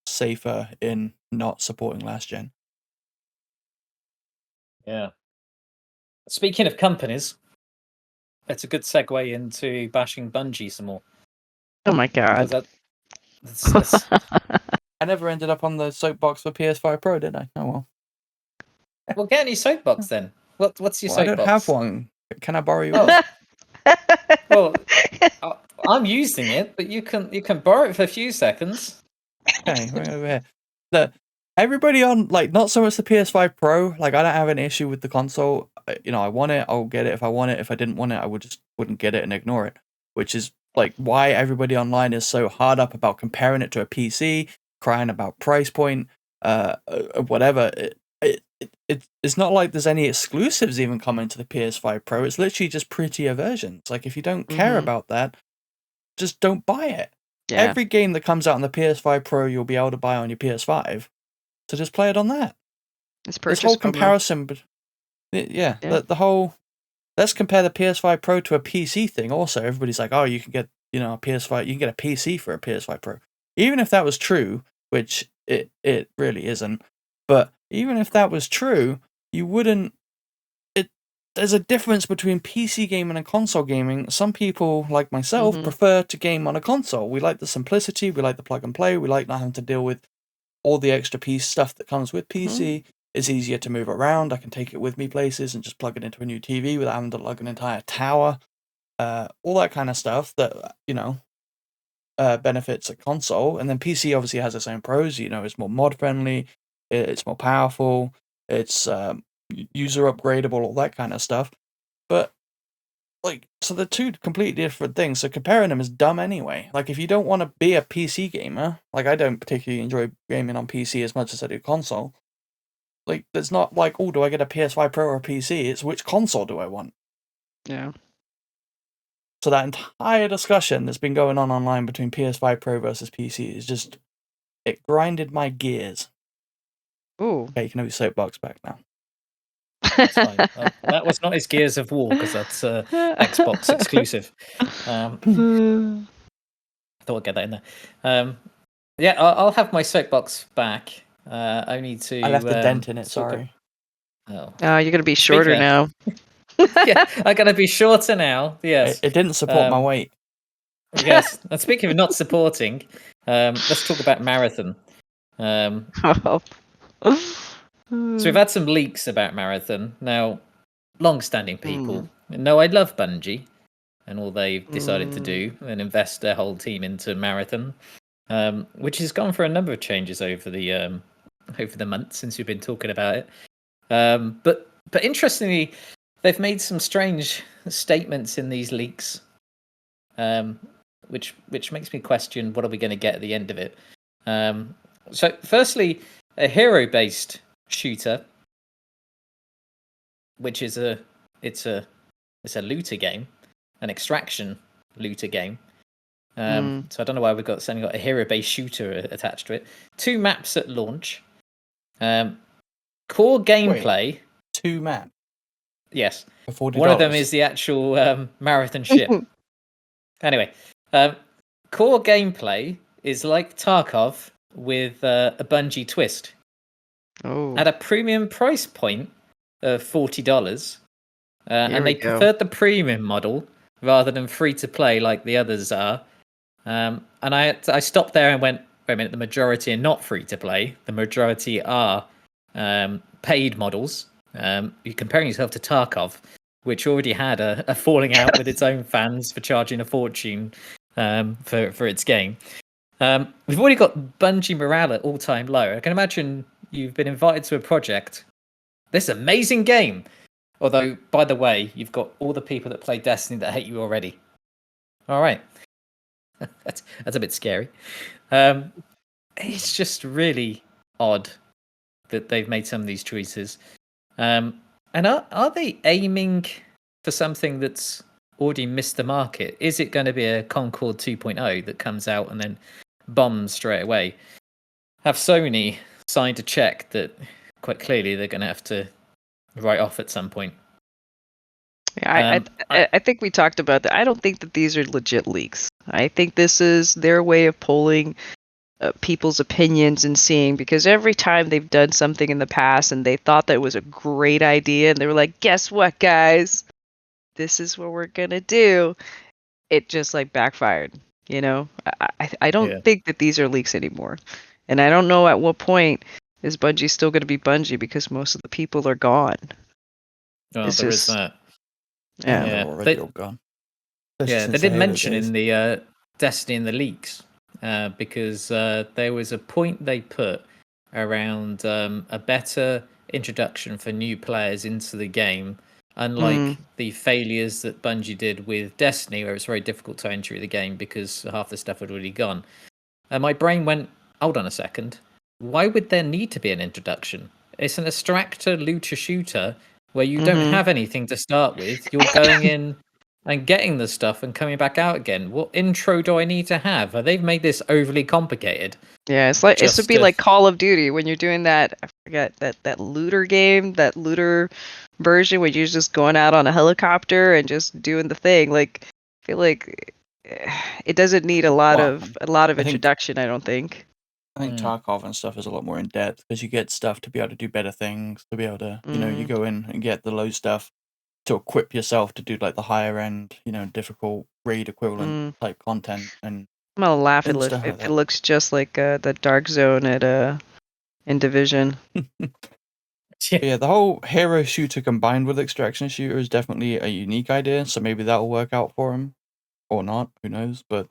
safer in not supporting last gen. Yeah. Speaking of companies, it's a good segue into bashing Bungie some more. Oh my god. I never ended up on the soapbox for PS5 Pro, did I? Oh well. Well, get a new soapbox then. What's your soapbox? I don't have one. Can I borrow yours? Well, I'm using it, but you can borrow it for a few seconds. Okay, right over here. Everybody on, like, not so much the PS5 Pro, like, I don't have an issue with the console. I want it, I'll get it if I want it. If I didn't want it, I wouldn't get it and ignore it. Which is, like, why everybody online is so hard up about comparing it to a PC, crying about price point, whatever. It's not like there's any exclusives even coming to the PS5 Pro. It's literally just prettier versions. Like, if you don't care about that, just don't buy it. Yeah. Every game that comes out on the PS5 Pro, you'll be able to buy on your PS5. So just play it on that. It's this whole comparison, but the whole, let's compare the PS5 Pro to a PC thing. Also, everybody's like, oh, you can get a PS5, you can get a PC for a PS5 Pro. Even if that was true, which it really isn't. But even if that was true, you wouldn't. There's a difference between PC gaming and console gaming. Some people, like myself, prefer to game on a console. We like the simplicity, we like the plug and play, we like not having to deal with all the extra piece stuff that comes with PC. It's easier to move around. I can take it with me places and just plug it into a new TV without having to lug an entire tower. All that kind of stuff that, benefits a console. And then PC obviously has its own pros. It's more mod friendly, it's more powerful, it's user upgradable, all that kind of stuff. But so they're two completely different things. So comparing them is dumb anyway. Like, if you don't want to be a PC gamer, like I don't particularly enjoy gaming on PC as much as I do console. Like, there's not like, oh, do I get a PS5 Pro or a PC? It's which console do I want? Yeah. So that entire discussion that's been going on online between PS5 Pro versus PC is just, it grinded my gears. Ooh. Okay, you can have your soapbox back now. That's fine. That was not his Gears of War, because that's Xbox exclusive. I thought I'd get that in there. Yeah, I'll have my soapbox back. I need to. I left a dent in it, sorry. Oh, you're gonna be shorter now. Yeah, I'm gonna be shorter now. Yes. It didn't support my weight. Yes. And speaking of not supporting, let's talk about Marathon. So we've had some leaks about Marathon. Now, long-standing people know I love Bungie and all they've decided to do and invest their whole team into Marathon, which has gone for a number of changes over the months since we've been talking about it. But interestingly, they've made some strange statements in these leaks, which makes me question what are we going to get at the end of it. So, firstly, a hero-based shooter, which is a looter game, an extraction looter game. So I don't know why we've suddenly got a hero-based shooter attached to it. 2 maps at launch. Core gameplay. Wait, 2 maps? Yes. For $40. One of them is the actual Marathon ship. Anyway, core gameplay is like Tarkov with a Bungie twist. Oh. At a premium price point of $40, and they go. preferred the premium model rather than free to play like the others are. And I stopped there and went, wait a minute, the majority are not free to play. The majority are paid models. You're comparing yourself to Tarkov, which already had a falling out with its own fans for charging a fortune for its game. We've already got Bungie morale at all-time low. I can imagine you've been invited to a project. This amazing game. Although, by the way, you've got all the people that play Destiny that hate you already. All right. That's a bit scary. It's just really odd that they've made some of these choices. And are they aiming for something that's already missed the market? Is it going to be a Concord 2.0 that comes out and then bombs straight away? Have Sony signed a check that quite clearly they're going to have to write off at some point? Yeah, I think we talked about that. I don't think that these are legit leaks. I think this is their way of polling people's opinions and seeing, because every time they've done something in the past and they thought that it was a great idea and they were like, guess what, guys? This is what we're going to do. It just backfired, I don't think that these are leaks anymore. And I don't know at what point is Bungie still going to be Bungie, because most of the people are gone. Well, there is that. Yeah. They're already all gone. Yeah, they did mention in the Destiny in the leaks, because there was a point they put around a better introduction for new players into the game, unlike the failures that Bungie did with Destiny, where it's very difficult to enter the game because half the stuff had already gone. And my brain went, hold on a second, why would there need to be an introduction? It's an extractor looter shooter where you don't have anything to start with. You're going in and getting the stuff and coming back out again. What intro do I need to have? They've made this overly complicated. Yeah, it's like it should be like Call of Duty when you're doing that. I forget that looter game, that looter version where you're just going out on a helicopter and just doing the thing. I feel like it doesn't need a lot of introduction. I don't think. I think Tarkov and stuff is a lot more in depth, because you get stuff to be able to do better things, to be able to, you go in and get the low stuff to equip yourself to do the higher end, difficult raid equivalent type content. And I'm gonna laugh if it looks just like the Dark Zone in Division. But yeah, the whole hero shooter combined with extraction shooter is definitely a unique idea. So maybe that'll work out for him, or not. Who knows? But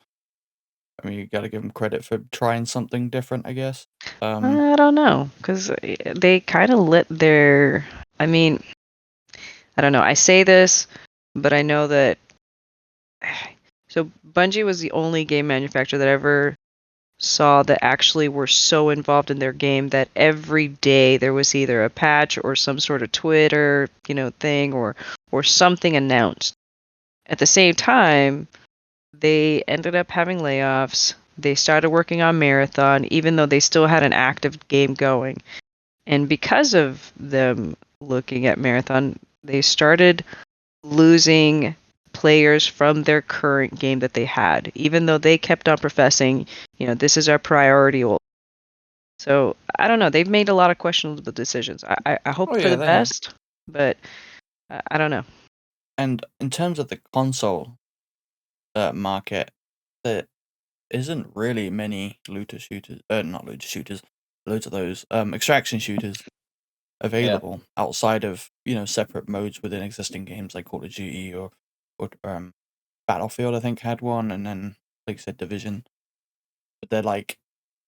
I mean, you got to give him credit for trying something different, I guess. I don't know, because they kind of let their. I mean, I don't know. I say this, but I know that. So Bungie was the only game manufacturer that ever saw that actually were so involved in their game that every day there was either a patch or some sort of Twitter, thing or something announced. At the same time, they ended up having layoffs. They started working on Marathon, even though they still had an active game going. And because of them looking at Marathon, they started losing players from their current game that they had, even though they kept on professing, this is our priority. So I don't know. They've made a lot of questionable decisions. I hope for yeah, the they have. best, but I don't know. And in terms of the console market, there isn't really many looter shooters, not looter shooters, loads of those extraction shooters available outside of separate modes within existing games like Call of Duty or Battlefield. I think had one, and then like I said, Division. But they're like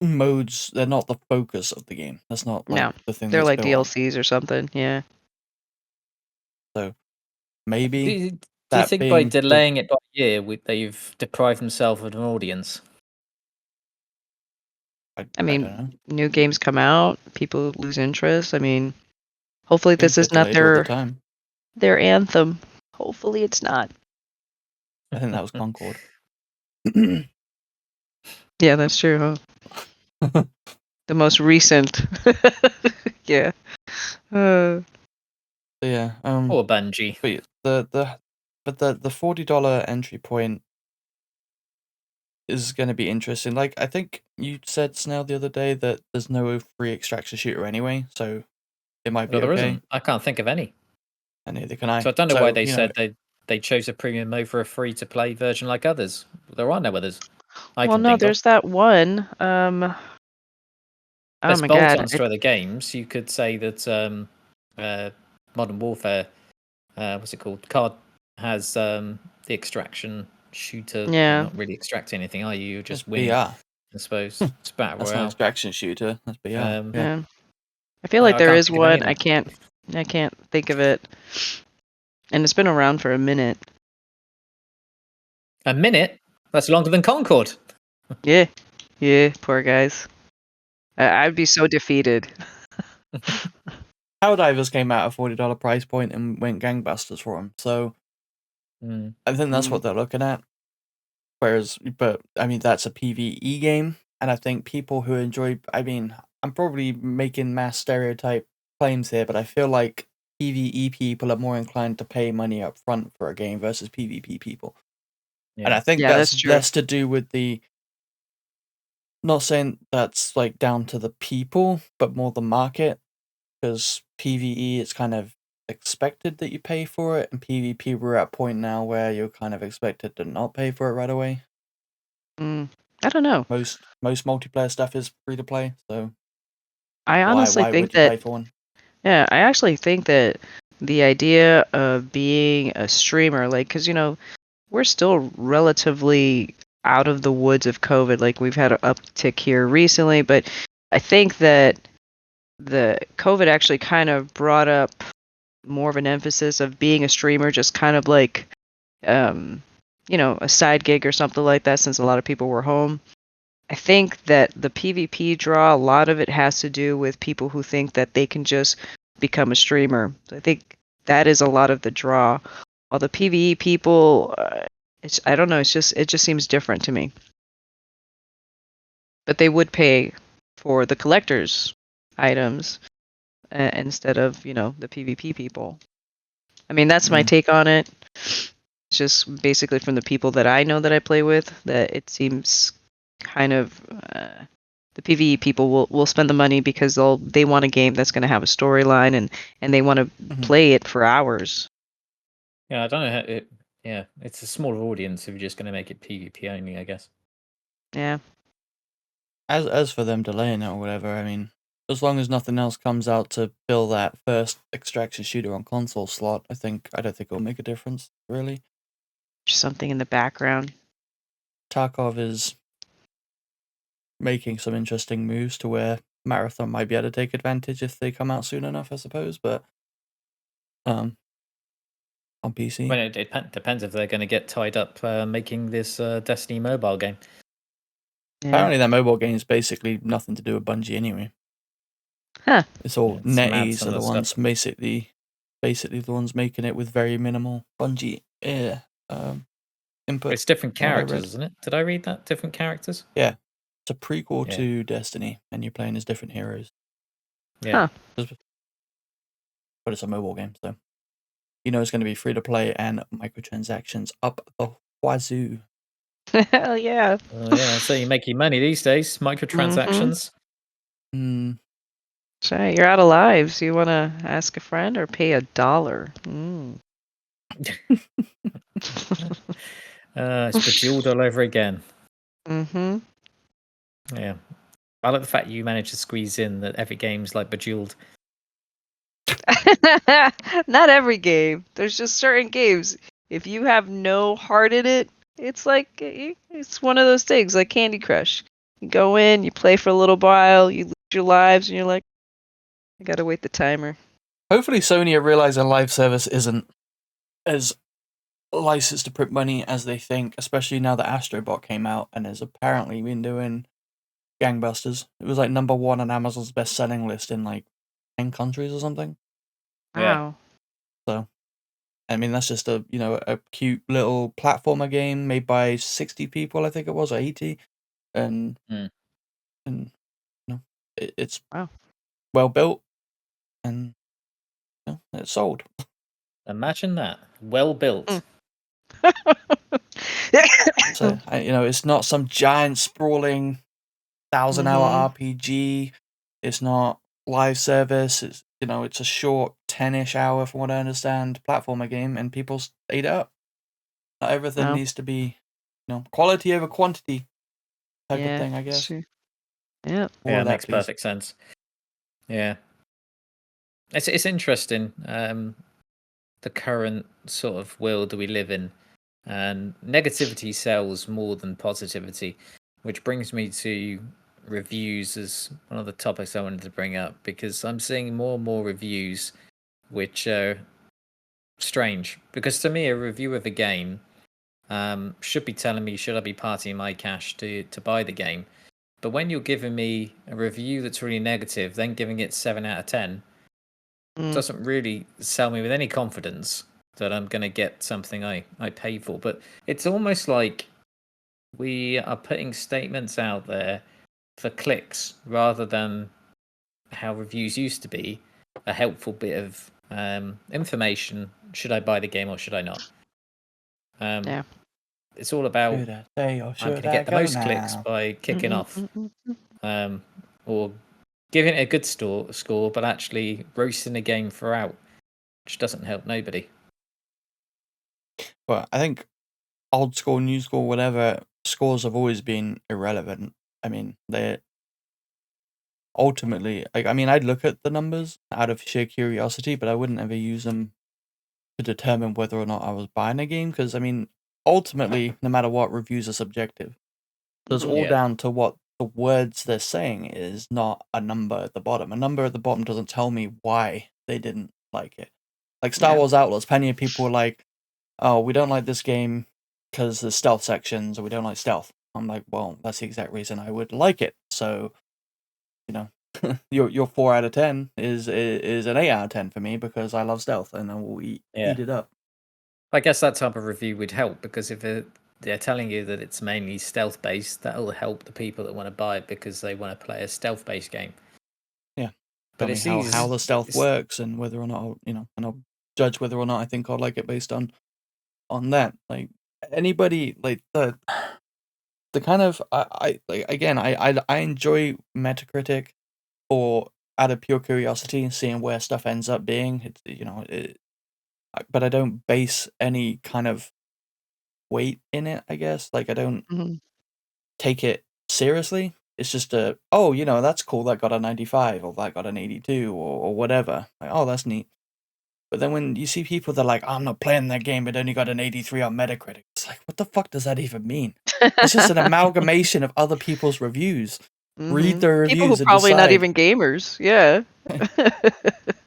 modes. They're not the focus of the game. That's not like No, the thing they're that's like built on. DLCs or something. Yeah. So maybe Do you that think by being the delaying it by a year, they've deprived themselves of an audience? I I don't mean, know. new games come out, people lose interest. I mean, hopefully this Games is get not delayed all the time. their anthem. Hopefully it's not. I think that was Concord. Yeah, that's true. Huh? The most recent. Yeah. Yeah. Or Bungie? But the $40 entry point is going to be interesting. Like I think you said, Snail, the other day that there's no free extraction shooter anyway, so it might be Well, there okay. isn't. I can't think of any. And neither can I. So I don't know why they said they chose a premium over a free-to-play version like others. There are no others. Well, no, there's that one. Oh There's my bolt-ons god. to other games. You could say that Modern Warfare, what's it called? Card has the extraction shooter. You're Yeah. not really extracting anything, are you? You're just It's winning, BR. I suppose. It's Battle That's an Royale. extraction shooter. That's BR. Yeah. Yeah. I feel like I there can't is think of any one. of them. I can't think of it. And it's been around for a minute. A minute? That's longer than Concord. Yeah. Yeah, poor guys. I'd be so defeated. Helldivers came out at $40 price point and went gangbusters for them. So I think that's what they're looking at. But I mean, that's a PvE game, and I think people who enjoy. I mean, I'm probably making mass stereotype claims here, but I feel like PvE people are more inclined to pay money up front for a game versus PvP people. Yeah. And I think Yeah, that's that's true. less to do with the. Not saying that's like down to the people, but more the market, because PvE it's kind of expected that you pay for it, and PvP we're at a point now where you're kind of expected to not pay for it right away. I don't know. Most multiplayer stuff is free to play, so I honestly why think would you pay that. for one? Yeah, I actually think that the idea of being a streamer, like, because we're still relatively out of the woods of COVID. Like, we've had an uptick here recently, but I think that the COVID actually kind of brought up more of an emphasis of being a streamer, just kind of like, a side gig or something like that, since a lot of people were home. I think that the PvP draw, a lot of it has to do with people who think that they can just become a streamer. So I think that is a lot of the draw. While the PvE people, I don't know, it just seems different to me. But they would pay for the collector's items instead of, the PvP people. I mean, that's my take on it. It's just basically from the people that I know that I play with, that it seems kind of the PvE people will spend the money because they want a game that's going to have a storyline and they want to play it for hours. Yeah, I don't know how it. Yeah, it's a smaller audience if you're just going to make it PvP only, I guess. Yeah. As for them delaying it or whatever, I mean, as long as nothing else comes out to fill that first extraction shooter on console slot, I don't think it'll make a difference, really. Just something in the background. Tarkov is making some interesting moves to where Marathon might be able to take advantage if they come out soon enough, I suppose. But on PC, Well, it depends if they're going to get tied up making this Destiny mobile game. Yeah. apparently that mobile game is basically nothing to do with Bungie anyway. Huh. It's all Yeah, it's mad, NetEase some are of the the ones stuff. basically the ones making it with very minimal Bungie input. It's different from what I read. characters, isn't it? Did I read that? Different characters? Yeah, it's a prequel Yeah. to Destiny, and you're playing as different heroes. Yeah. Huh. But it's a mobile game, so you know it's going to be free to play and microtransactions up the wazoo. Hell yeah. Oh, yeah, so you make your money these days. Microtransactions. Mm, That's right. You're out of lives. You want to ask a friend or pay $1? Mm. It's Bejeweled all over again. Mm-hmm. Yeah. I like the fact you managed to squeeze in that every game's like Bejeweled. Not every game. There's just certain games. If you have no heart in it, it's like it's one of those things like Candy Crush. You go in, you play for a little while, you lose your lives, and you're like, I gotta wait the timer. hopefully, Sony are realizing live service isn't as licensed to print money as they think, especially now that Astrobot came out and has apparently been doing gangbusters. It was like #1 on Amazon's best-selling list in like 10 countries or something. Yeah. Wow. So, I mean, that's just a cute little platformer game made by 60 people, I think it was, or 80, and Mm. and it's Wow. well built, and it's sold. Imagine that. Well built. Mm. So it's not some giant sprawling 1,000-hour RPG. It's not live service. It's it's a short 10-ish hour, from what I understand, platformer game, and people ate it up. Not everything Wow. needs to be quality over quantity type Yeah, of thing, I that's guess. true. Yeah. All Yeah, of it that, makes please. perfect sense. Yeah. It's interesting, the current sort of world that we live in. And negativity sells more than positivity, which brings me to reviews as one of the topics I wanted to bring up, because I'm seeing more and more reviews which are strange. Because to me, a review of a game should be telling me should I be partying my cash to buy the game. But when you're giving me a review that's really negative, then giving it 7 out of 10, Mm. doesn't really sell me with any confidence that I'm going to get something I pay for. But it's almost like we are putting statements out there for clicks rather than how reviews used to be, a helpful bit of information. Should I buy the game or should I not? Yeah. It's all about Should I stay or I'm should going to I get the go most clicks now? by kicking off, Mm. or giving it a good score, but actually roasting the game throughout, which doesn't help nobody. But I think old school, new school, whatever, scores have always been irrelevant. I mean, they're ultimately, I'd look at the numbers out of sheer curiosity, but I wouldn't ever use them to determine whether or not I was buying a game, because ultimately, no matter what, reviews are subjective. So it's all Yeah. down to what the words they're saying is, not a number at the bottom. A number at the bottom doesn't tell me why they didn't like it. Like Star Yeah. Wars Outlaws, plenty of people were like, oh, we don't like this game because there's stealth sections, or we don't like stealth. I'm like, well, that's the exact reason I would like it. So, your 4 out of 10 is an 8 out of 10 for me, because I love stealth and I will eat it up. I guess that type of review would help, because if they're telling you that it's mainly stealth based, that'll help the people that want to buy it because they want to play a stealth based game. Yeah, but tell it's me how the stealth it's- works, and whether or not and I'll judge whether or not I think I'll like it based on that. Like anybody, like the kind of I like, again, I enjoy Metacritic for out of pure curiosity and seeing where stuff ends up being. It's but I don't base any kind of weight in it, I guess. Like I don't Mhm. take it seriously. it's just that's cool. That got a 95, or that got an 82, or whatever. Like, oh, that's neat. But then when you see people that are like, I'm not playing that game, it only got an 83 on Metacritic. It's like, what the fuck does that even mean? It's just an amalgamation of other people's reviews. Read the reviews People who and probably not decide. even gamers. Yeah.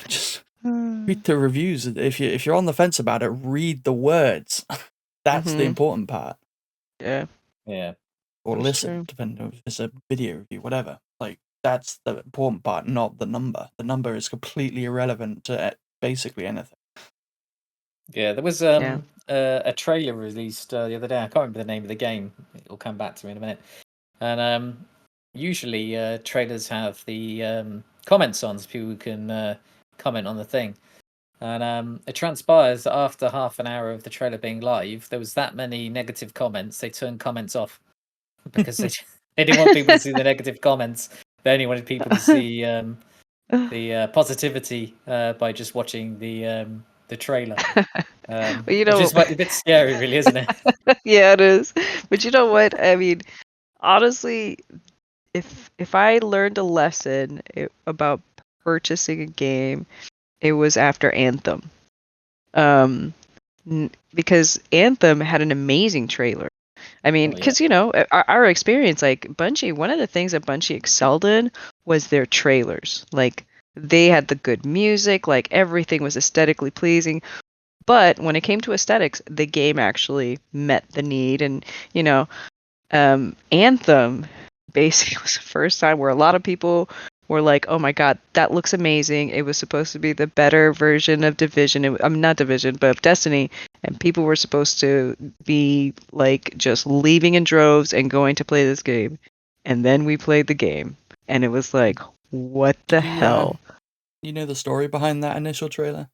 Just read the reviews. If you're on the fence about it, read the words. That's the important part. Yeah. Yeah. Or That's listen, true. depending if it's a video review, whatever. Like, that's the important part, not the number. The number is completely irrelevant to basically anything. Yeah, there was Yeah. a trailer released the other day. I can't remember the name of the game. It'll come back to me in a minute. And usually trailers have the comments on, so people can comment on the thing. And it transpires that after half an hour of the trailer being live, there was that many negative comments. They turned comments off because they didn't want people to see the negative comments. They only wanted people to see the positivity by just watching the trailer. Well, Which is a bit scary, really, isn't it? Yeah, it is. But you know what? I mean, honestly, if I learned a lesson about purchasing a game, it was after Anthem. Because Anthem had an amazing trailer. I mean, because our experience, like Bungie, one of the things that Bungie excelled in was their trailers. Like, they had the good music, like everything was aesthetically pleasing. But when it came to aesthetics, the game actually met the need. And Anthem basically was the first time where a lot of people were like, "Oh my god, that looks amazing!" It was supposed to be the better version of Division. I'm not Division, but of Destiny. And people were supposed to be like just leaving in droves and going to play this game. And then we played the game, and it was like, what the hell? You know the story behind that initial trailer?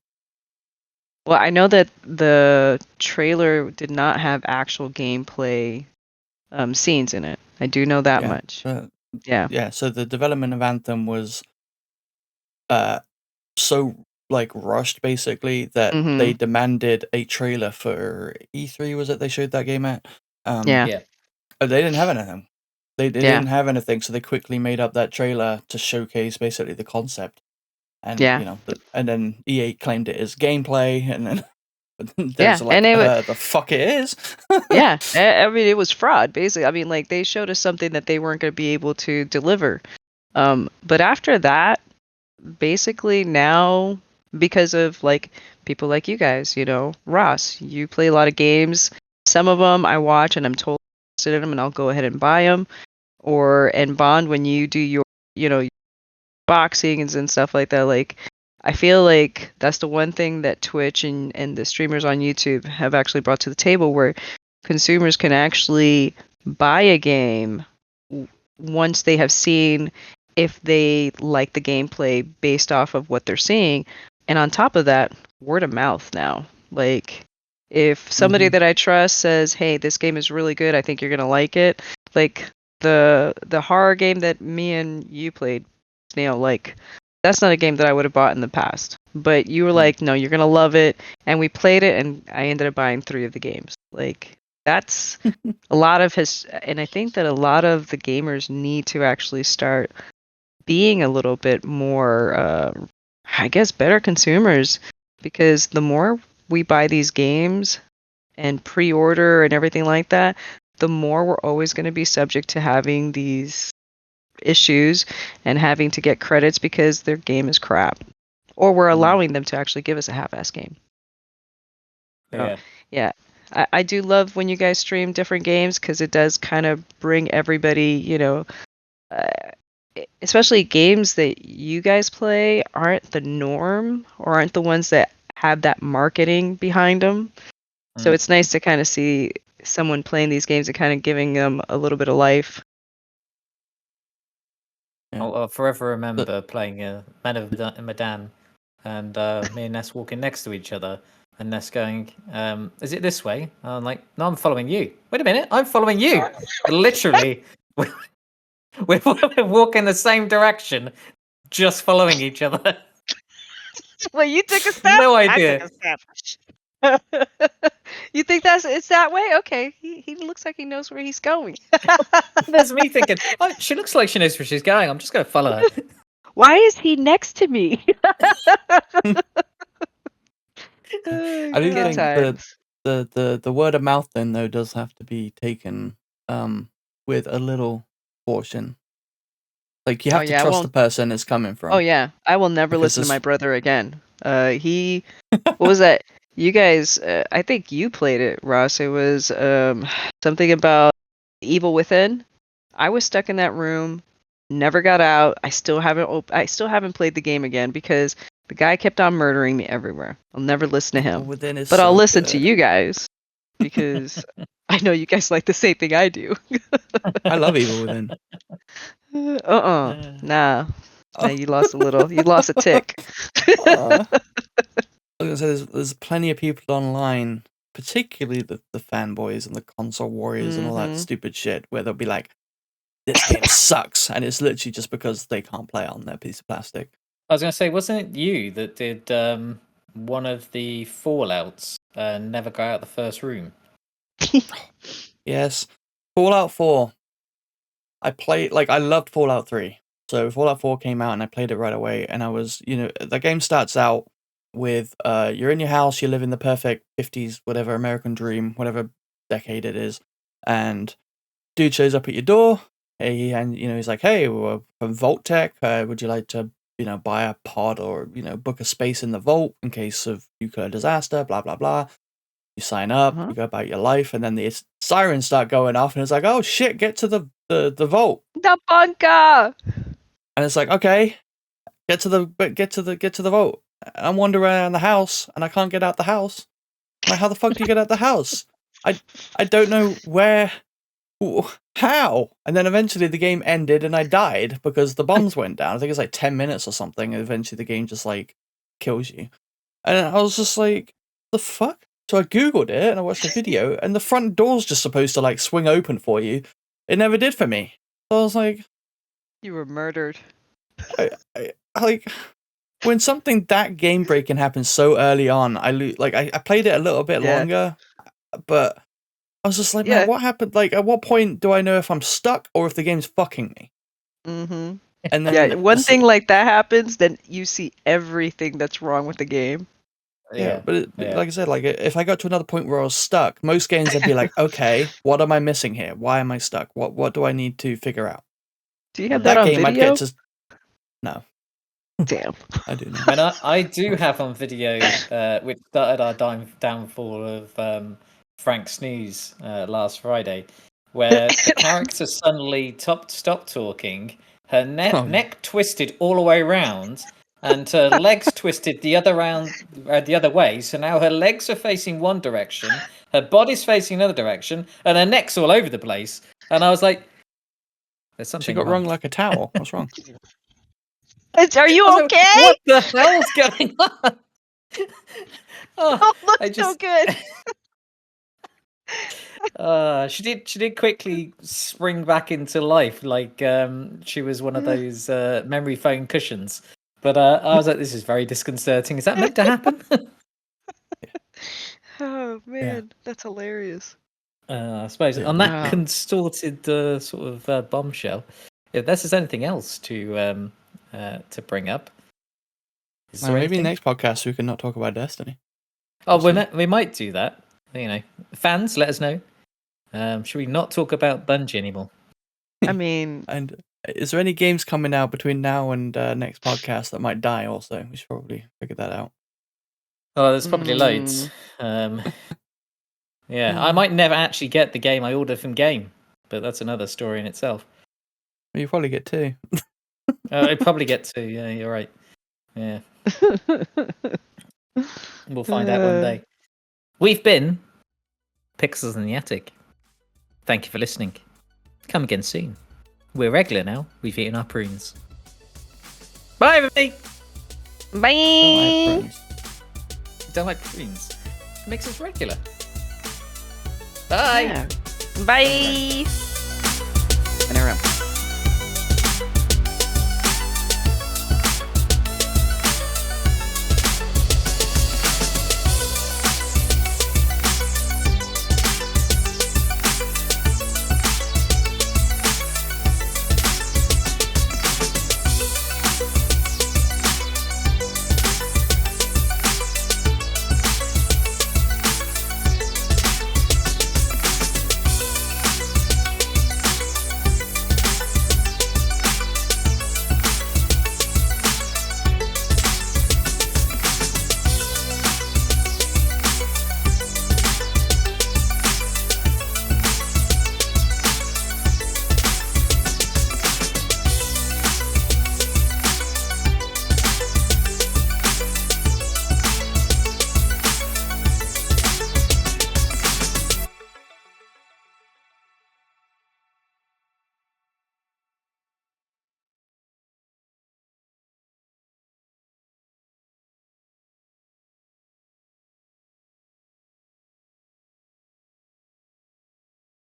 Well, I know that the trailer did not have actual gameplay scenes in it. I do know that much. Yeah, so the development of Anthem was so like rushed basically that they demanded a trailer for E3, was it they showed that game at? Yeah. They didn't have anything. They didn't have anything, so they quickly made up that trailer to showcase basically the concept. And and then EA claimed it as gameplay, and then there's like, the fuck it is. Yeah, I mean, it was fraud, basically. I mean, like, they showed us something that they weren't going to be able to deliver. But after that, basically now, because of like people like you guys, Ross, you play a lot of games. Some of them I watch and I'm totally interested in them, and I'll go ahead and buy them. And Bond, when you do your, boxing and stuff like that, like, I feel like that's the one thing that Twitch and the streamers on YouTube have actually brought to the table, where consumers can actually buy a game once they have seen if they like the gameplay based off of what they're seeing. And on top of that, word of mouth now. Like, if somebody that I trust says, hey, this game is really good, I think you're going to like it. Like, the horror game that me and you played, Snail, like, that's not a game that I would have bought in the past. But you were like, no, you're going to love it. And we played it, and I ended up buying 3 of the games. Like, that's a lot of and I think that a lot of the gamers need to actually start being a little bit more, I guess, better consumers. Because the more we buy these games and pre-order and everything like that, the more we're always going to be subject to having these issues and having to get credits because their game is crap, or we're allowing them to actually give us a half-ass game. Yeah. I do love when you guys stream different games, because it does kind of bring everybody, especially games that you guys play aren't the norm or aren't the ones that have that marketing behind them. So it's nice to kind of see someone playing these games and kind of giving them a little bit of life. I'll forever remember playing Man of Medan, and me and Ness walking next to each other, and Ness going, is it this way? I'm like, no, I'm following you. Wait a minute, I'm following you. Literally, we're walking the same direction, just following each other. Well, you took a step. No idea. I took a step. You think it's that way? Okay, he looks like he knows where he's going. There's me thinking, oh, she looks like she knows where she's going. I'm just going to follow her. Why is he next to me? I do Good think times. the word of mouth then though does have to be taken with a little caution. Like you have to I trust the won't. person it's coming from. Oh yeah, I will never Because listen to this- my brother again. What was that? You guys, I think you played it, Ross. It was something about Evil Within. I was stuck in that room, never got out. I still haven't played the game again because the guy kept on murdering me everywhere. I'll never listen to him. Within is But I'll so listen to good. you guys because I know you guys like the same thing I do. I love Evil Within. Nah. Nah, you lost a tick. I was gonna say there's plenty of people online, particularly the fanboys and the console warriors and all that stupid shit, where they'll be like, "This game sucks," and it's literally just because they can't play it on their piece of plastic. I was going to say, wasn't it you that did one of the Fallouts and never got out the first room? Yes, Fallout 4. I loved Fallout 3. So Fallout 4 came out and I played it right away. And I was, the game starts out with you're in your house, you live in the perfect 50s, whatever, American dream, whatever decade it is. And dude shows up at your door. He's like, hey, we're from Vault Tech. Would you like to, buy a pod or, book a space in the vault in case of nuclear disaster, blah, blah, blah. You sign up, you go about your life, and then the sirens start going off, and it's like, oh shit, get to the vault. The bunker. And it's like, okay, get to the vault. I'm wandering around the house, and I can't get out the house. I'm like, how the fuck do you get out the house? I don't know where, how. And then eventually the game ended, and I died because the bombs went down. I think it's like 10 minutes or something, and eventually the game just like kills you. And I was just like, the fuck? So I googled it and I watched the video, and the front door's just supposed to like swing open for you. It never did for me. So I was like, You were murdered. I like when something that game breaking happens so early on. I played it a little bit longer, but I was just like, man, what happened? Like, at what point do I know if I'm stuck or if the game's fucking me? Mm-hmm. And then one thing like that happens, then you see everything that's wrong with the game. Yeah, but like I said, like if I got to another point where I was stuck, most games I'd be like, okay, what am I missing here? Why am I stuck? What do I need to figure out? Do you have that on game video? I'd get to... No. Damn. I do not. And I do have on video, which started our downfall of Frank Snooze last Friday, where the character suddenly stopped talking, her neck twisted all the way around, and her legs twisted the other way. So now her legs are facing one direction, her body's facing another direction, and her neck's all over the place. And I was like, "There's something." She got wrong like a towel. What's wrong? Are you okay? What the hell's going on? Oh, looks so good. She did quickly spring back into life, like she was one of those memory foam cushions. But I was like, this is very disconcerting. Is that meant to happen? Oh man, that's hilarious. I suppose on that contorted sort of bombshell, if there's anything else to bring up, maybe next podcast we can not talk about Destiny. Oh, we might do that. Fans, let us know. Should we not talk about Bungie anymore? I mean, and is there any games coming out between now and next podcast that might die? Also, we should probably figure that out. Oh, there's probably loads. Yeah, I might never actually get the game I ordered from Game, but that's another story in itself. You probably get two. I'd probably get two. Yeah, you're right. Yeah, we'll find out one day. We've been Pixels in the Attic. Thank you for listening. Come again soon. We're regular now. We've eaten our prunes. Bye, everybody. Bye. Don't like prunes. It makes us regular. Bye. Yeah. Bye. And around.